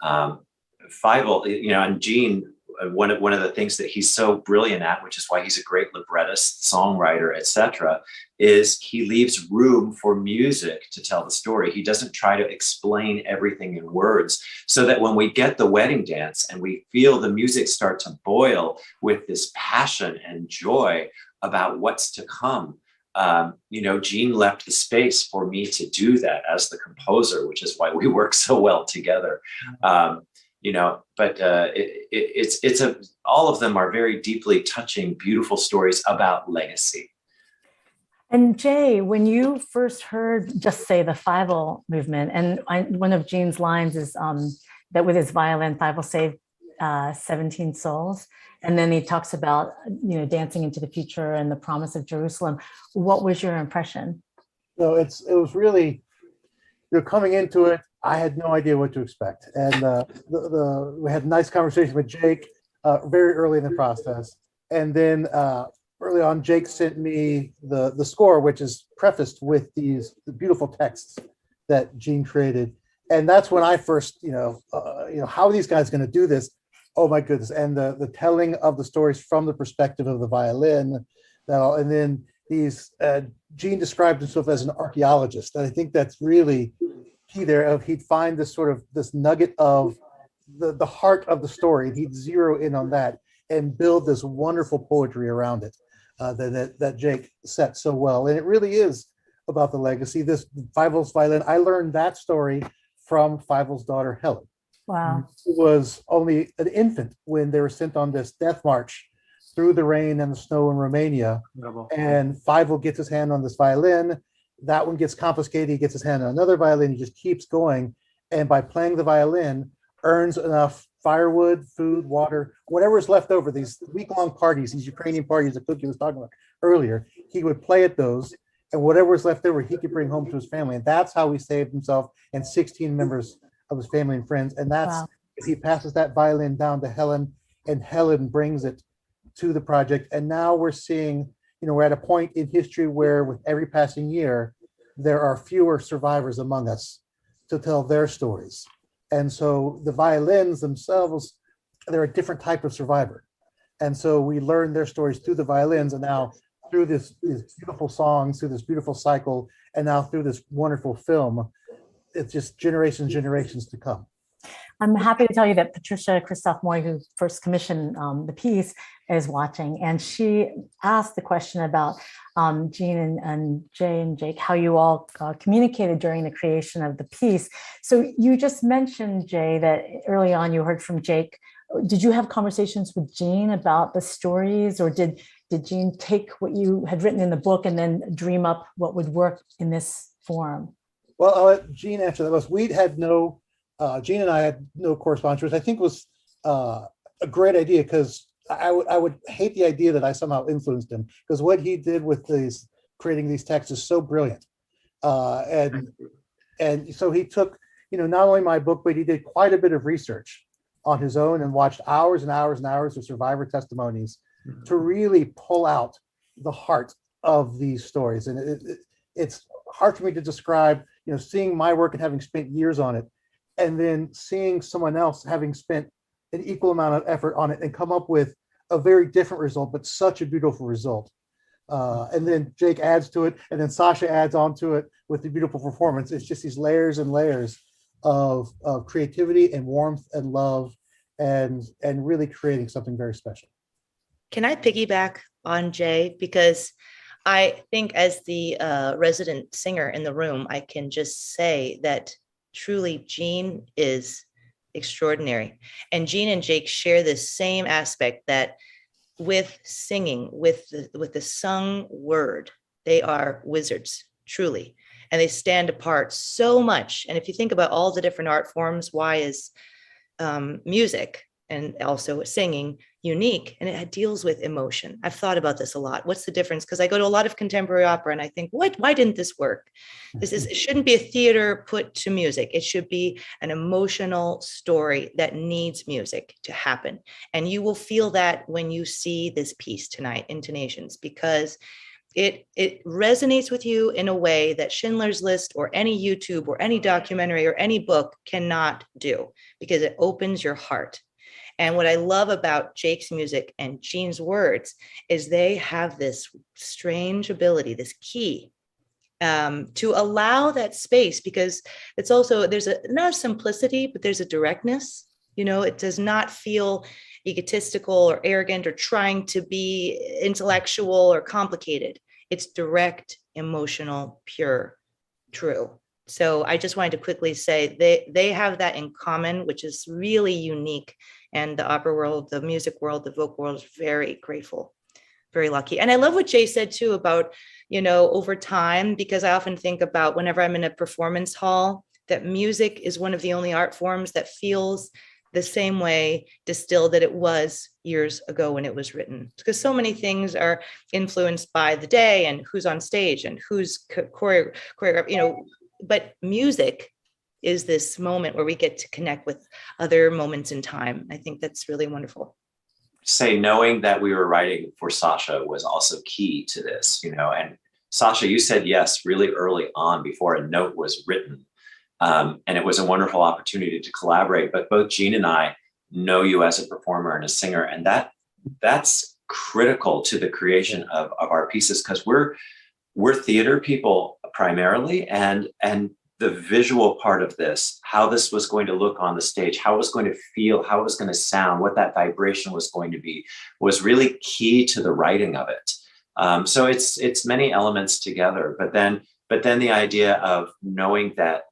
Fievel, and Gene, one of the things that he's so brilliant at, which is why he's a great librettist, songwriter, etc., is he leaves room for music to tell the story. He doesn't try to explain everything in words, so that when we get the wedding dance and we feel the music start to boil with this passion and joy about what's to come, Gene left the space for me to do that as the composer, which is why we work so well together. But all of them are very deeply touching, beautiful stories about legacy. And Jay, when you first heard just say the Fievel movement, and one of Gene's lines is that with his violin, Fievel saved 17 Souls. And then he talks about, dancing into the future and the promise of Jerusalem. What was your impression? So it was really, coming into it, I had no idea what to expect. And we had a nice conversation with Jake very early in the process. And then early on, Jake sent me the score, which is prefaced with these beautiful texts that Gene created. And that's when I first, how are these guys going to do this? Oh my goodness. And the telling of the stories from the perspective of the violin, and then Gene described himself as an archaeologist. And I think that's really key there. He'd find this nugget of the heart of the story, and he'd zero in on that and build this wonderful poetry around it that Jake set so well. And it really is about the legacy. This Fievel's violin, I learned that story from Fievel's daughter, Helen. Wow. Who was only an infant when they were sent on this death march through the rain and the snow in Romania. Incredible. And Fievel gets his hand on this violin. That one gets confiscated. He gets his hand on another violin. He just keeps going. And by playing the violin, earns enough firewood, food, water, whatever is left over, these week-long parties, these Ukrainian parties that Cookie was talking about earlier, he would play at those, and whatever was left over, he could bring home to his family. And that's how he saved himself and 16 members of his family and friends. And that's, wow. He passes that violin down to Helen, and Helen brings it to the project. And now we're seeing, we're at a point in history where with every passing year, there are fewer survivors among us to tell their stories. And so the violins themselves, they're a different type of survivor. And so we learn their stories through the violins, and now through these beautiful songs, through this beautiful cycle, and now through this wonderful film, it's just generations to come. I'm happy to tell you that Patricia Christoph-Moy, who first commissioned the piece, is watching, and she asked the question about Gene and Jay and Jake, how you all communicated during the creation of the piece. So you just mentioned, Jay, that early on you heard from Jake. Did you have conversations with Gene about the stories, or did Gene take what you had written in the book and then dream up what would work in this form? Well, I'll let Gene answer that. Gene and I had no correspondence, which I think was a great idea, because I would hate the idea that I somehow influenced him, because what he did with creating these texts is so brilliant. And so he took, not only my book, but he did quite a bit of research on his own and watched hours and hours and hours of survivor testimonies to really pull out the heart of these stories. And it's hard for me to describe, seeing my work and having spent years on it, and then seeing someone else having spent an equal amount of effort on it and come up with a very different result, but such a beautiful result. And then Jake adds to it, and then Sasha adds on to it with the beautiful performance. It's just these layers and layers of creativity and warmth and love, and really creating something very special. Can I piggyback on Jay? Because I think as the resident singer in the room, I can just say that truly Gene is extraordinary. And Gene and Jake share this same aspect, that with singing, with the sung word, they are wizards, truly. And they stand apart so much. And if you think about all the different art forms, why is music and also singing unique? And it deals with emotion. I've thought about this a lot. What's the difference? Because I go to a lot of contemporary opera and I think, why didn't this work? It shouldn't be a theater put to music. It should be an emotional story that needs music to happen. And you will feel that when you see this piece tonight, Intonations, because it resonates with you in a way that Schindler's List or any YouTube or any documentary or any book cannot do, because it opens your heart. And what I love about Jake's music and Gene's words is they have this strange ability, this key, to allow that space, because it's also, there's not a simplicity, but there's a directness. It does not feel egotistical or arrogant or trying to be intellectual or complicated. It's direct, emotional, pure, true. So I just wanted to quickly say they have that in common, which is really unique. And the opera world, the music world, the vocal world is very grateful, very lucky. And I love what Jay said too about, over time, because I often think about whenever I'm in a performance hall, that music is one of the only art forms that feels the same way distilled that it was years ago when it was written. Because so many things are influenced by the day and who's on stage and who's choreographed, but music is this moment where we get to connect with other moments in time. I think that's really wonderful. Say knowing that we were writing for Sasha was also key to this, and Sasha, you said yes really early on before a note was written. And it was a wonderful opportunity to collaborate, but both Gene and I know you as a performer and a singer, and that's critical to the creation of our pieces, because we're theater people primarily, and the visual part of this, how this was going to look on the stage, how it was going to feel, how it was going to sound, what that vibration was going to be, was really key to the writing of it. So it's many elements together, but then the idea of knowing that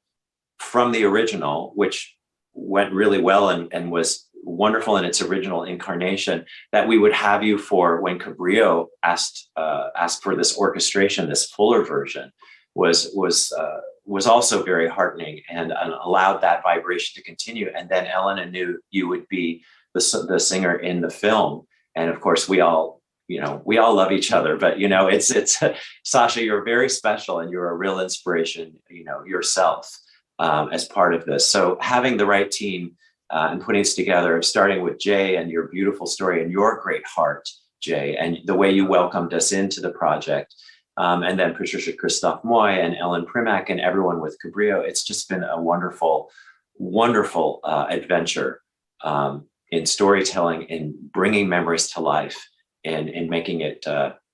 from the original, which went really well and was wonderful in its original incarnation, that we would have you for when Cabrillo asked for this orchestration, this fuller version, was also very heartening and allowed that vibration to continue. And then Elena knew you would be the singer in the film, and of course we all love each other, but it's Sasha, you're very special and you're a real inspiration, yourself. As part of this. So having the right team and putting this together, starting with Jay and your beautiful story and your great heart, Jay, and the way you welcomed us into the project, and then Patricia Christophe Moy and Ellen Primack and everyone with Cabrillo, it's just been a wonderful, wonderful adventure in storytelling, in bringing memories to life, and in making it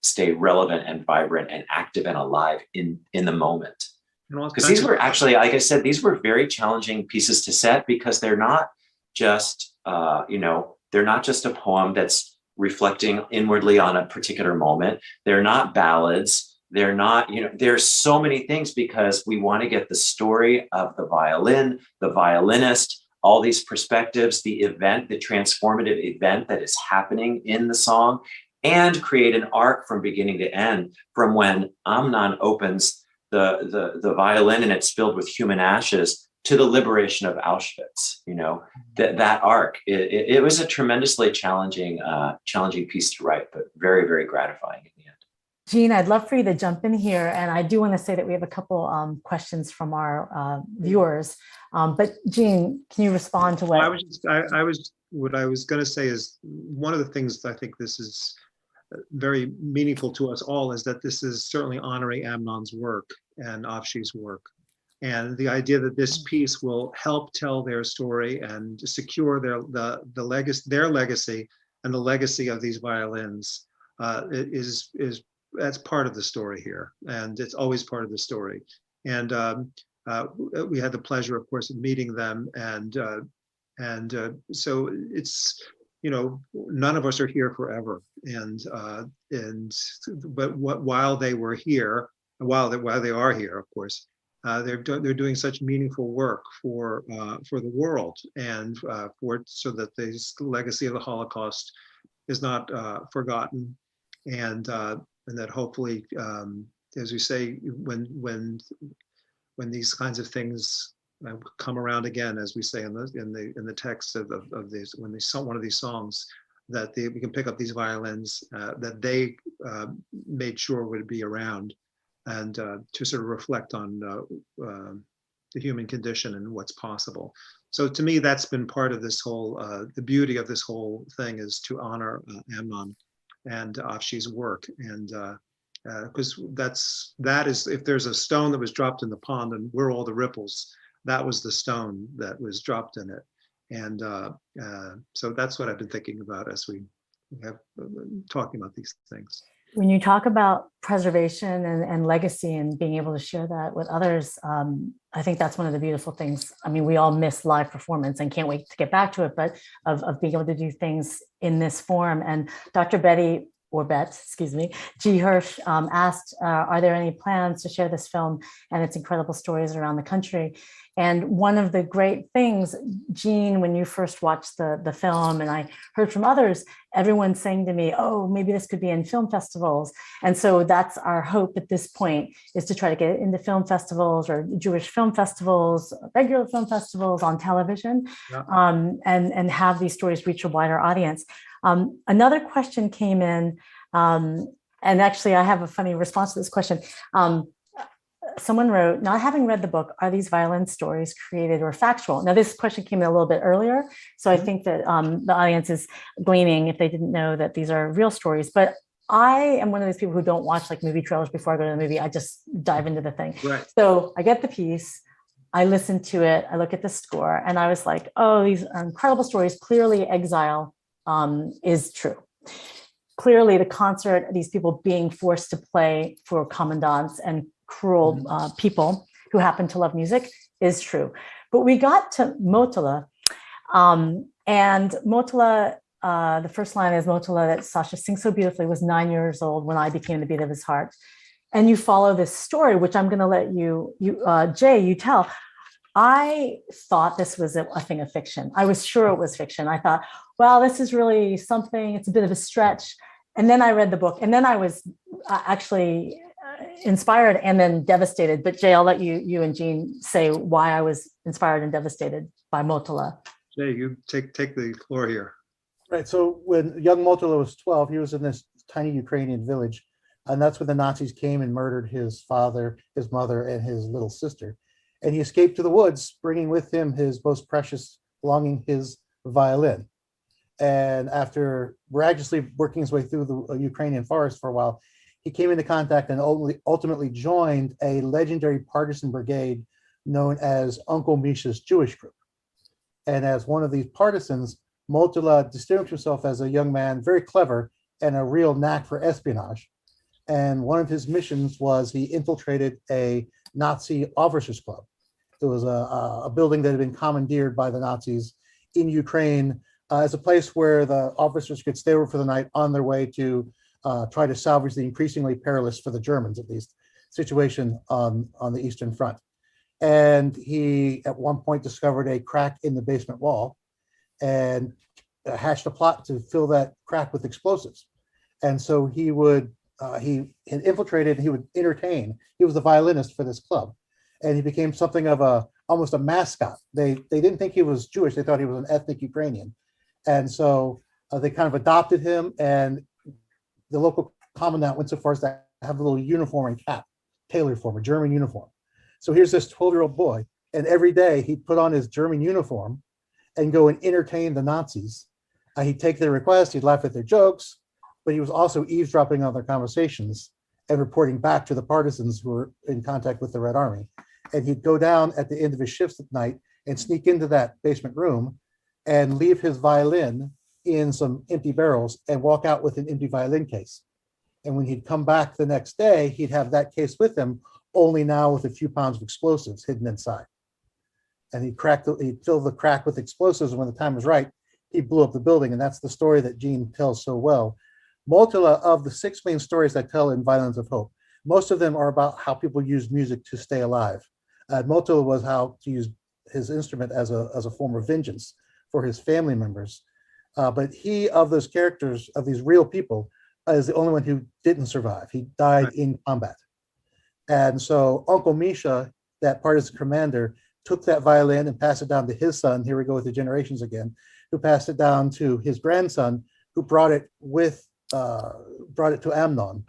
stay relevant and vibrant and active and alive in the moment. Because these were actually, like I said, these were very challenging pieces to set, because they're not just, they're not just a poem that's reflecting inwardly on a particular moment. They're not ballads. They're not, there's so many things, because we want to get the story of the violin, the violinist, all these perspectives, the event, the transformative event that is happening in the song, and create an arc from beginning to end, from when Amnon opens the violin and it's filled with human ashes to the liberation of Auschwitz. That arc. It was a tremendously challenging piece to write, but very, very gratifying in the end. Gene, I'd love for you to jump in here, and I do want to say that we have a couple questions from our viewers. But Gene, can you respond to what what I was going to say is, one of the things I think this is very meaningful to us all is that this is certainly honoring Amnon's work and Afshi's work. And the idea that this piece will help tell their story and secure their legacy and the legacy of these violins that's part of the story here, and it's always part of the story. And we had the pleasure, of course, of meeting them, and so it's, none of us are here forever, but while they were here, while they are here, of course, they're doing such meaningful work for the world, and so that the legacy of the Holocaust is not forgotten, and that hopefully, as we say, when these kinds of things come around again, as we say in the text of these, when one of these songs, that we can pick up these violins that they made sure would be around, and to sort of reflect on the human condition and what's possible. So to me, that's been part of this whole, the beauty of this whole thing, is to honor Amnon and Afshi's work. And because that is, if there's a stone that was dropped in the pond and we're all the ripples, that was the stone that was dropped in it. And so that's what I've been thinking about as we have talking about these things. When you talk about preservation and legacy and being able to share that with others, I think that's one of the beautiful things. I mean, we all miss live performance and can't wait to get back to it, but of being able to do things in this form. And Dr. Betty Bet, excuse me, G. Hirsch asked, are there any plans to share this film and its incredible stories around the country? And one of the great things, Gene, when you first watched the film, and I heard from others, everyone saying to me, oh, maybe this could be in film festivals. And so that's our hope at this point, is to try to get it into film festivals or Jewish film festivals, regular film festivals, on television, and have these stories reach a wider audience. Another question came in, and actually I have a funny response to this question. Someone wrote, not having read the book, are these violin stories created or factual? Now, this question came in a little bit earlier, so I think that the audience is gleaning if they didn't know that these are real stories. But I am one of those people who don't watch like movie trailers before I go to the movie. I just dive into the thing. Right. So I get the piece, I listen to it, I look at the score, and I was like, oh, these are incredible stories. Clearly, exile is true. Clearly, the concert, these people being forced to play for commandants and cruel people who happen to love music is true. But we got to Motola, and Motola, the first line is Motola that Sasha sings so beautifully, was 9 years old when I became the beat of his heart. And you follow this story, which I'm going to let Jay, you tell. I thought this was a thing of fiction. I was sure it was fiction. I thought, well, this is really something, it's a bit of a stretch. And then I read the book, and then I was actually inspired and then devastated. But Jay, I'll let you and Gene say why I was inspired and devastated by Motola. Jay, you take the floor here. Right. So when young Motola was 12, he was in this tiny Ukrainian village, and that's when the Nazis came and murdered his father, his mother, and his little sister. And he escaped to the woods, bringing with him his most precious belonging, his violin. And after miraculously working his way through the Ukrainian forest for a while, he came into contact and ultimately joined a legendary partisan brigade known as Uncle Misha's Jewish Group. And as one of these partisans, Motola distinguished himself as a young man, very clever and a real knack for espionage. And one of his missions was he infiltrated a Nazi officers club. It was a building that had been commandeered by the Nazis in Ukraine as a place where the officers could stay over for the night on their way to try to salvage the increasingly perilous, for the Germans at least, situation on the Eastern Front. And he at one point discovered a crack in the basement wall and hatched a plot to fill that crack with explosives. And so he had infiltrated, he would entertain. He was the violinist for this club. And he became something of almost a mascot. They didn't think he was Jewish. They thought he was an ethnic Ukrainian. And so they kind of adopted him, and the local commandant went so far as to have a little uniform and cap tailored for him, a German uniform. So here's this 12-year-old boy, and every day he'd put on his German uniform and go and entertain the Nazis. He'd take their requests, he'd laugh at their jokes, but he was also eavesdropping on their conversations and reporting back to the partisans who were in contact with the Red Army. And he'd go down at the end of his shifts at night and sneak into that basement room and leave his violin in some empty barrels and walk out with an empty violin case. And when he'd come back the next day, he'd have that case with him, only now with a few pounds of explosives hidden inside. And he'd fill the crack with explosives, and when the time was right, he blew up the building. And that's the story that Gene tells so well. Motola, of the 6 main stories I tell in Violins of Hope, most of them are about how people use music to stay alive. Motola was how to use his instrument as a form of vengeance for his family members. But he, of those characters, of these real people, is the only one who didn't survive. He died in combat. And so Uncle Misha, that partisan commander, took that violin and passed it down to his son. Here we go with the generations again, who passed it down to his grandson, who brought it to Amnon.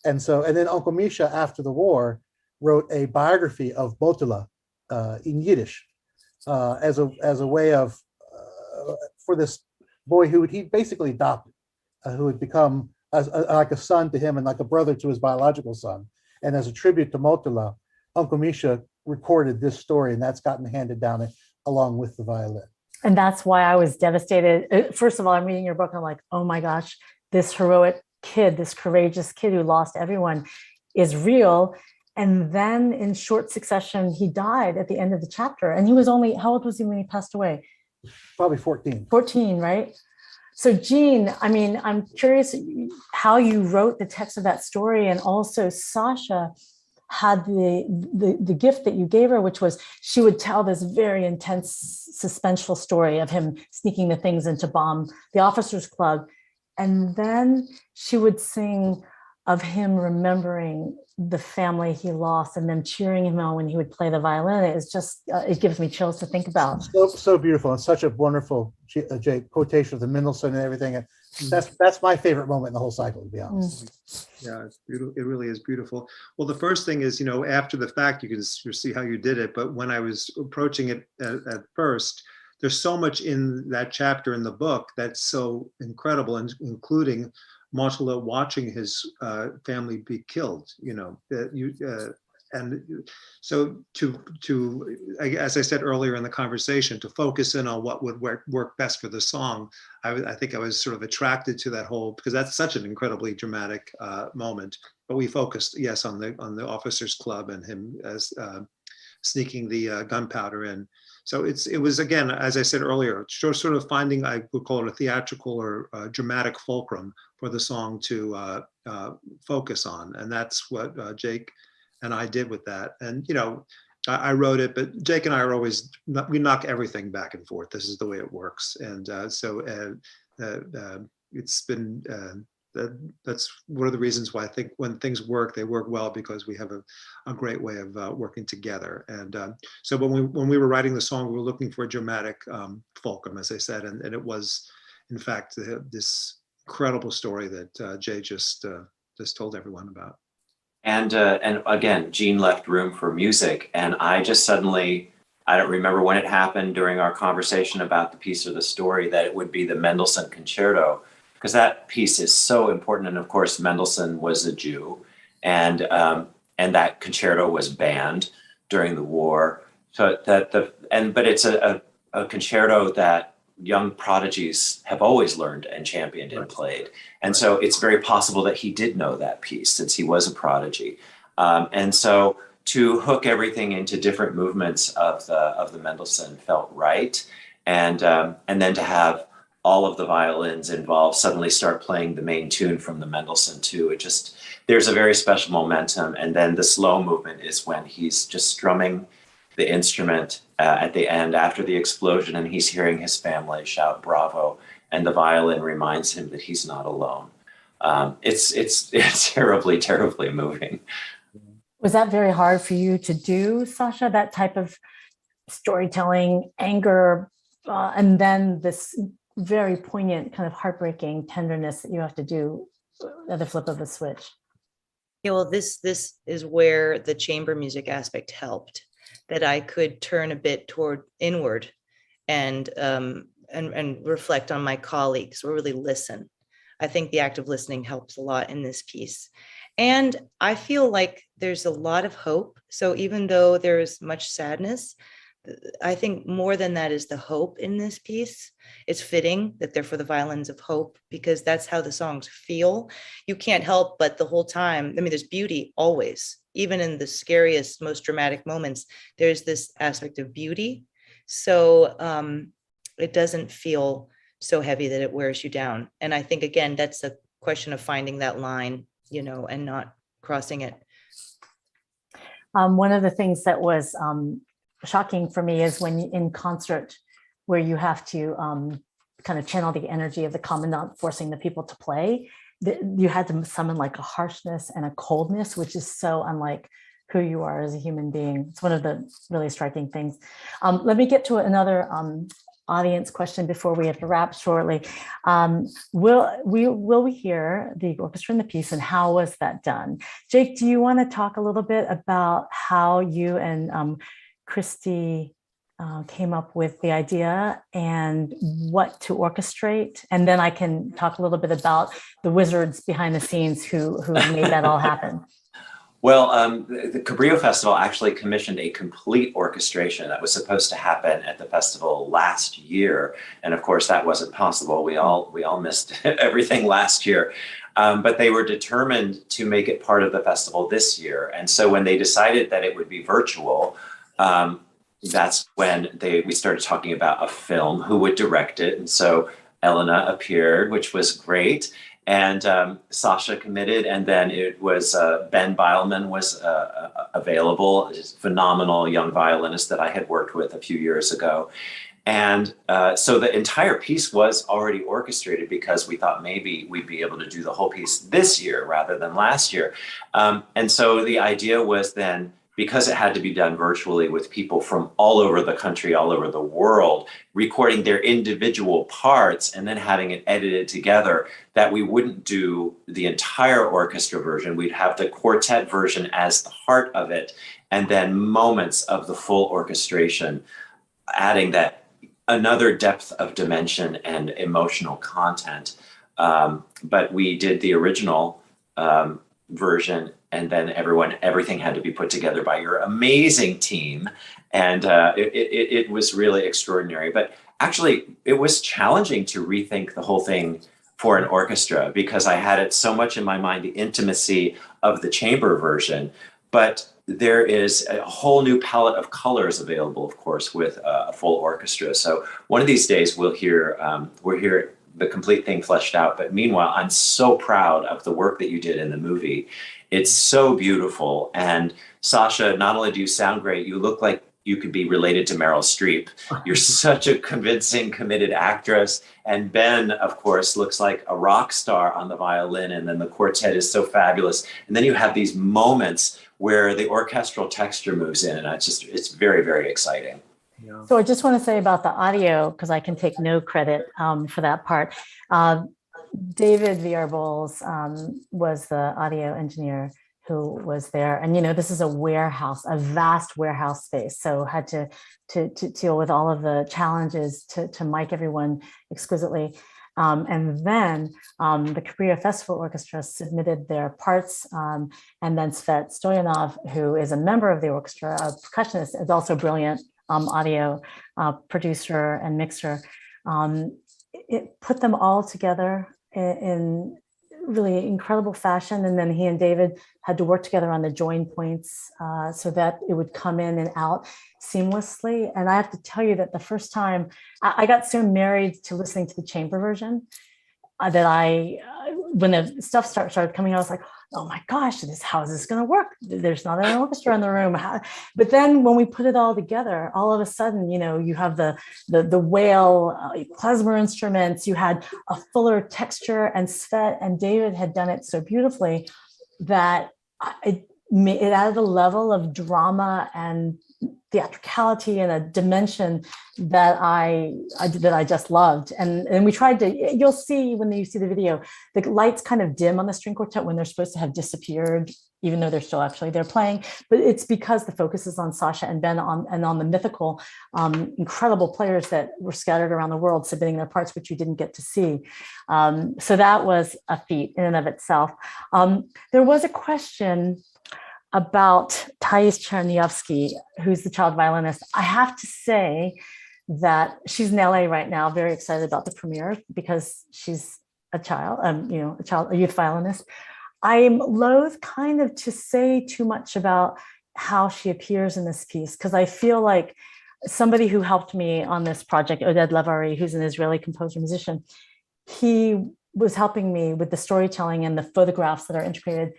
And then Uncle Misha, after the war, wrote a biography of Motola in Yiddish as a way of for this boy who he basically adopted, who had become like a son to him and like a brother to his biological son. And as a tribute to Motola, Uncle Misha recorded this story, and that's gotten handed down along with the violin. And that's why I was devastated. First of all, I'm reading your book and I'm like, oh my gosh, this heroic kid, this courageous kid who lost everyone is real. And then in short succession, he died at the end of the chapter. And he was only, how old was he when he passed away? Probably 14. 14, right? So Gene, I mean, I'm curious how you wrote the text of that story, and also Sasha had the gift that you gave her, which was she would tell this very intense, suspenseful story of him sneaking the things in to bomb the officers' club. And then she would sing of him remembering the family he lost and then cheering him on when he would play the violin. It's just, it gives me chills to think about. So beautiful, and such a wonderful Jake quotation of the Mendelson and everything. And that's my favorite moment in the whole cycle, to be honest. Yeah, it's beautiful. It really is beautiful. Well, the first thing is, after the fact, you can see how you did it. But when I was approaching it at first, there's so much in that chapter in the book that's so incredible, and including Macelaru watching his family be killed. And so as I said earlier in the conversation, to focus in on what would work best for the song, I think I was sort of attracted to that whole, because that's such an incredibly dramatic moment. But we focused, yes, on the officers' club and him as sneaking the gunpowder in. So it was, again, as I said earlier, sort of finding, I would call it a theatrical or dramatic fulcrum for the song to focus on. And that's what Jake and I did with that. And, I wrote it, but Jake and I are always, we knock everything back and forth. This is the way it works. And it's been, that's one of the reasons why I think when things work, they work well, because we have a great way of working together. And so when we were writing the song, we were looking for a dramatic fulcrum, as I said, and it was, in fact, this incredible story that Jay just told everyone about. And again, Gene left room for music, and I just suddenly, I don't remember when it happened during our conversation about the piece or the story, that it would be the Mendelson Concerto, because that piece is so important. And of course, Mendelson was a Jew, and that concerto was banned during the war. So but it's a concerto that young prodigies have always learned and championed and played. And so it's very possible that he did know that piece, since he was a prodigy. And so to hook everything into different movements of the Mendelson felt right. And then to have all of the violins involved suddenly start playing the main tune from the Mendelson too. There's a very special momentum. And then the slow movement is when he's just strumming the instrument at the end after the explosion, and he's hearing his family shout bravo, and the violin reminds him that he's not alone. It's terribly, terribly moving. Was that very hard for you to do, Sasha, that type of storytelling, anger, and then this very poignant kind of heartbreaking tenderness that you have to do at the flip of a switch? Yeah, well, this is where the chamber music aspect helped, that I could turn a bit toward inward and reflect on my colleagues, or really listen. I think the act of listening helps a lot in this piece. And I feel like there's a lot of hope. So even though there is much sadness, I think more than that is the hope in this piece. It's fitting that they're for the Violins of Hope, because that's how the songs feel. You can't help but the whole time, I mean, there's beauty always, even in the scariest, most dramatic moments, there's this aspect of beauty. So it doesn't feel so heavy that it wears you down. And I think, again, that's a question of finding that line, and not crossing it. One of the things that was shocking for me is when in concert, where you have to kind of channel the energy of the commandant forcing the people to play, you had to summon like a harshness and a coldness, which is so unlike who you are as a human being. It's one of the really striking things. Let me get to another audience question before we have to wrap shortly. Will we hear the orchestra in the piece, and how was that done? Jake, do you want to talk a little bit about how you and Cristi came up with the idea and what to orchestrate? And then I can talk a little bit about the wizards behind the scenes who made that all happen. Well, the Cabrillo Festival actually commissioned a complete orchestration that was supposed to happen at the festival last year. And of course, that wasn't possible. We all missed everything last year. But they were determined to make it part of the festival this year. And so when they decided that it would be virtual, that's when we started talking about a film, who would direct it. And so Elena appeared, which was great. And Sasha committed, and then it was Ben Beilman was available, a phenomenal young violinist that I had worked with a few years ago. And so the entire piece was already orchestrated because we thought maybe we'd be able to do the whole piece this year rather than last year. And so the idea was then, because it had to be done virtually with people from all over the country, all over the world, recording their individual parts and then having it edited together, that we wouldn't do the entire orchestra version. We'd have the quartet version as the heart of it, and then moments of the full orchestration, adding that another depth of dimension and emotional content. But we did the original version, and then everything had to be put together by your amazing team. And it was really extraordinary. But actually, it was challenging to rethink the whole thing for an orchestra, because I had it so much in my mind, the intimacy of the chamber version. But there is a whole new palette of colors available, of course, with a full orchestra. So one of these days we'll hear the complete thing fleshed out. But meanwhile, I'm so proud of the work that you did in the movie. It's so beautiful. And Sasha, not only do you sound great, you look like you could be related to Meryl Streep. You're such a convincing, committed actress. And Ben, of course, looks like a rock star on the violin. And then the quartet is so fabulous. And then you have these moments where the orchestral texture moves in. And it's very, very exciting. Yeah. So I just want to say about the audio, because I can take no credit for that part. David Vierbols was the audio engineer who was there. And, this is a warehouse, a vast warehouse space. So had to deal with all of the challenges to mic everyone exquisitely. And then the Cabrillo Festival Orchestra submitted their parts. And then Svet Stoyanov, who is a member of the orchestra, a percussionist, is also brilliant audio producer and mixer. It put them all together in really incredible fashion. And then he and David had to work together on the join points so that it would come in and out seamlessly. And I have to tell you that the first time I got so married to listening to the chamber version that when the stuff started coming out, I was like, oh my gosh, how is this going to work? There's not an orchestra in the room. But then when we put it all together, all of a sudden, you have the whale klezmer instruments, you had a fuller texture, and Svet and David had done it so beautifully that it added a level of drama and theatricality and a dimension that I just loved. And we tried to, you'll see when you see the video, the lights kind of dim on the string quartet when they're supposed to have disappeared, even though they're still actually there playing. But it's because the focus is on Sasha and Ben on the mythical, incredible players that were scattered around the world submitting their parts, which you didn't get to see. So that was a feat in and of itself. There was a question about Thais Chernyavsky, who's the child violinist. I have to say that she's in LA right now, very excited about the premiere because she's a child, a youth violinist. I'm loath kind of to say too much about how she appears in this piece, because I feel like somebody who helped me on this project, Oded Levari, who's an Israeli composer musician, he was helping me with the storytelling and the photographs that are integrated.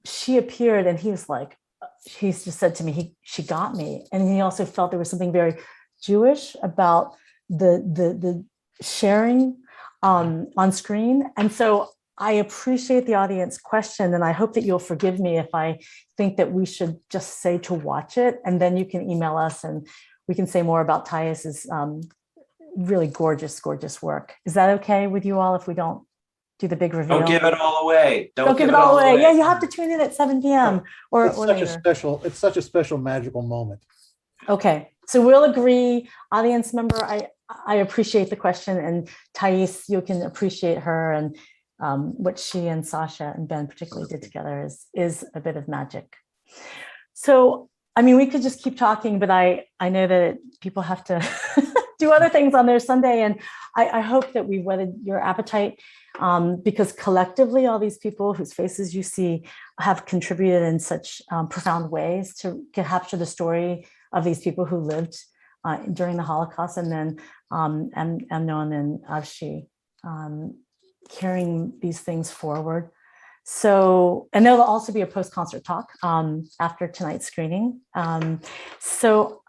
She appeared and he was like, he's just said to me, she got me. And he also felt there was something very Jewish about the sharing on screen. And so I appreciate the audience question, and I hope that you'll forgive me if I think that we should just say to watch it, and then you can email us and we can say more about Thais' really gorgeous, gorgeous work. Is that okay with you all if we don't do the big reveal? Don't give it all away. Don't give it all away. Yeah, you have to tune in at 7 p.m. or later. It's such a special, magical moment. Okay, so we'll agree, audience member, I appreciate the question, and Thais, you can appreciate her, and what she and Sasha and Ben particularly did together is a bit of magic. So, I mean, we could just keep talking, but I know that people have to do other things on their Sunday, and I hope that we've whetted your appetite, because collectively, all these people whose faces you see have contributed in such profound ways to capture the story of these people who lived during the Holocaust, and then Amnon and Avshi carrying these things forward. So, and there'll also be a post-concert talk after tonight's screening. So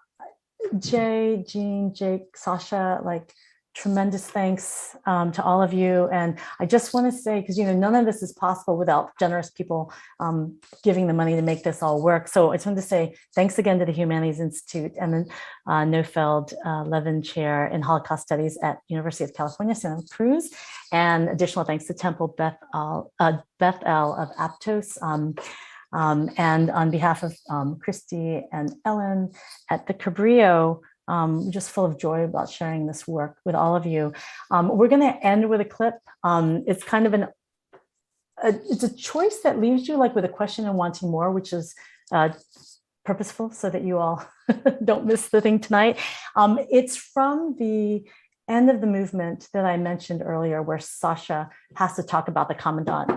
Jay, Gene, Jake, Sasha, like, tremendous thanks to all of you. And I just want to say, because, you know, none of this is possible without generous people giving the money to make this all work. So I just wanted to say thanks again to the Humanities Institute and the Nofeld Levin Chair in Holocaust Studies at University of California, Santa Cruz. And additional thanks to Temple Beth El of Aptos. And on behalf of Cristi and Ellen at the Cabrillo, just full of joy about sharing this work with all of you. We're going to end with a clip. It's kind of it's a choice that leaves you like with a question and wanting more, which is purposeful so that you all don't miss the thing tonight. It's from the end of the movement that I mentioned earlier, where Sasha has to talk about the commandant,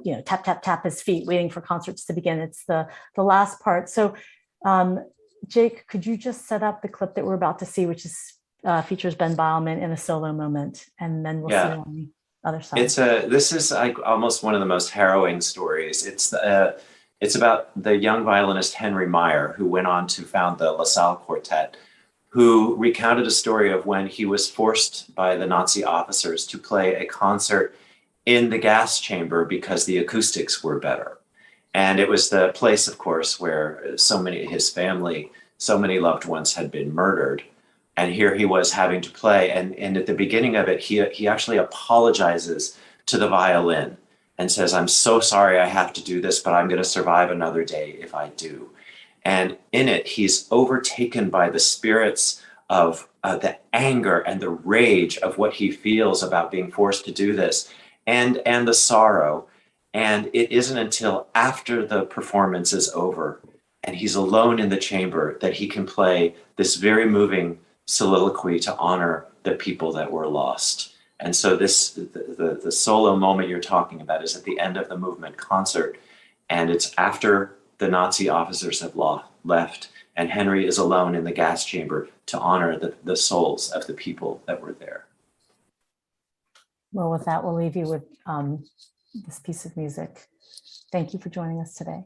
you know, tap, tap, tap his feet, waiting for concerts to begin. It's the last part. So Jake, could you just set up the clip that we're about to see, which is features Ben Beilman in a solo moment, and then we'll see you on the other side. This is like almost one of the most harrowing stories. It's about the young violinist Henry Meyer, who went on to found the La Salle Quartet, who recounted a story of when he was forced by the Nazi officers to play a concert in the gas chamber because the acoustics were better. And it was the place, of course, where his family, so many loved ones had been murdered. And here he was having to play. And at the beginning of it, he actually apologizes to the violin and says, "I'm so sorry I have to do this, but I'm going to survive another day if I do." And in it, he's overtaken by the spirits of the anger and the rage of what he feels about being forced to do this, and the sorrow. And it isn't until after the performance is over and he's alone in the chamber that he can play this very moving soliloquy to honor the people that were lost. And so the solo moment you're talking about is at the end of the movement concert, and it's after the Nazi officers have left, and Henry is alone in the gas chamber to honor the souls of the people that were there. Well, with that, we'll leave you with this piece of music. Thank you for joining us today.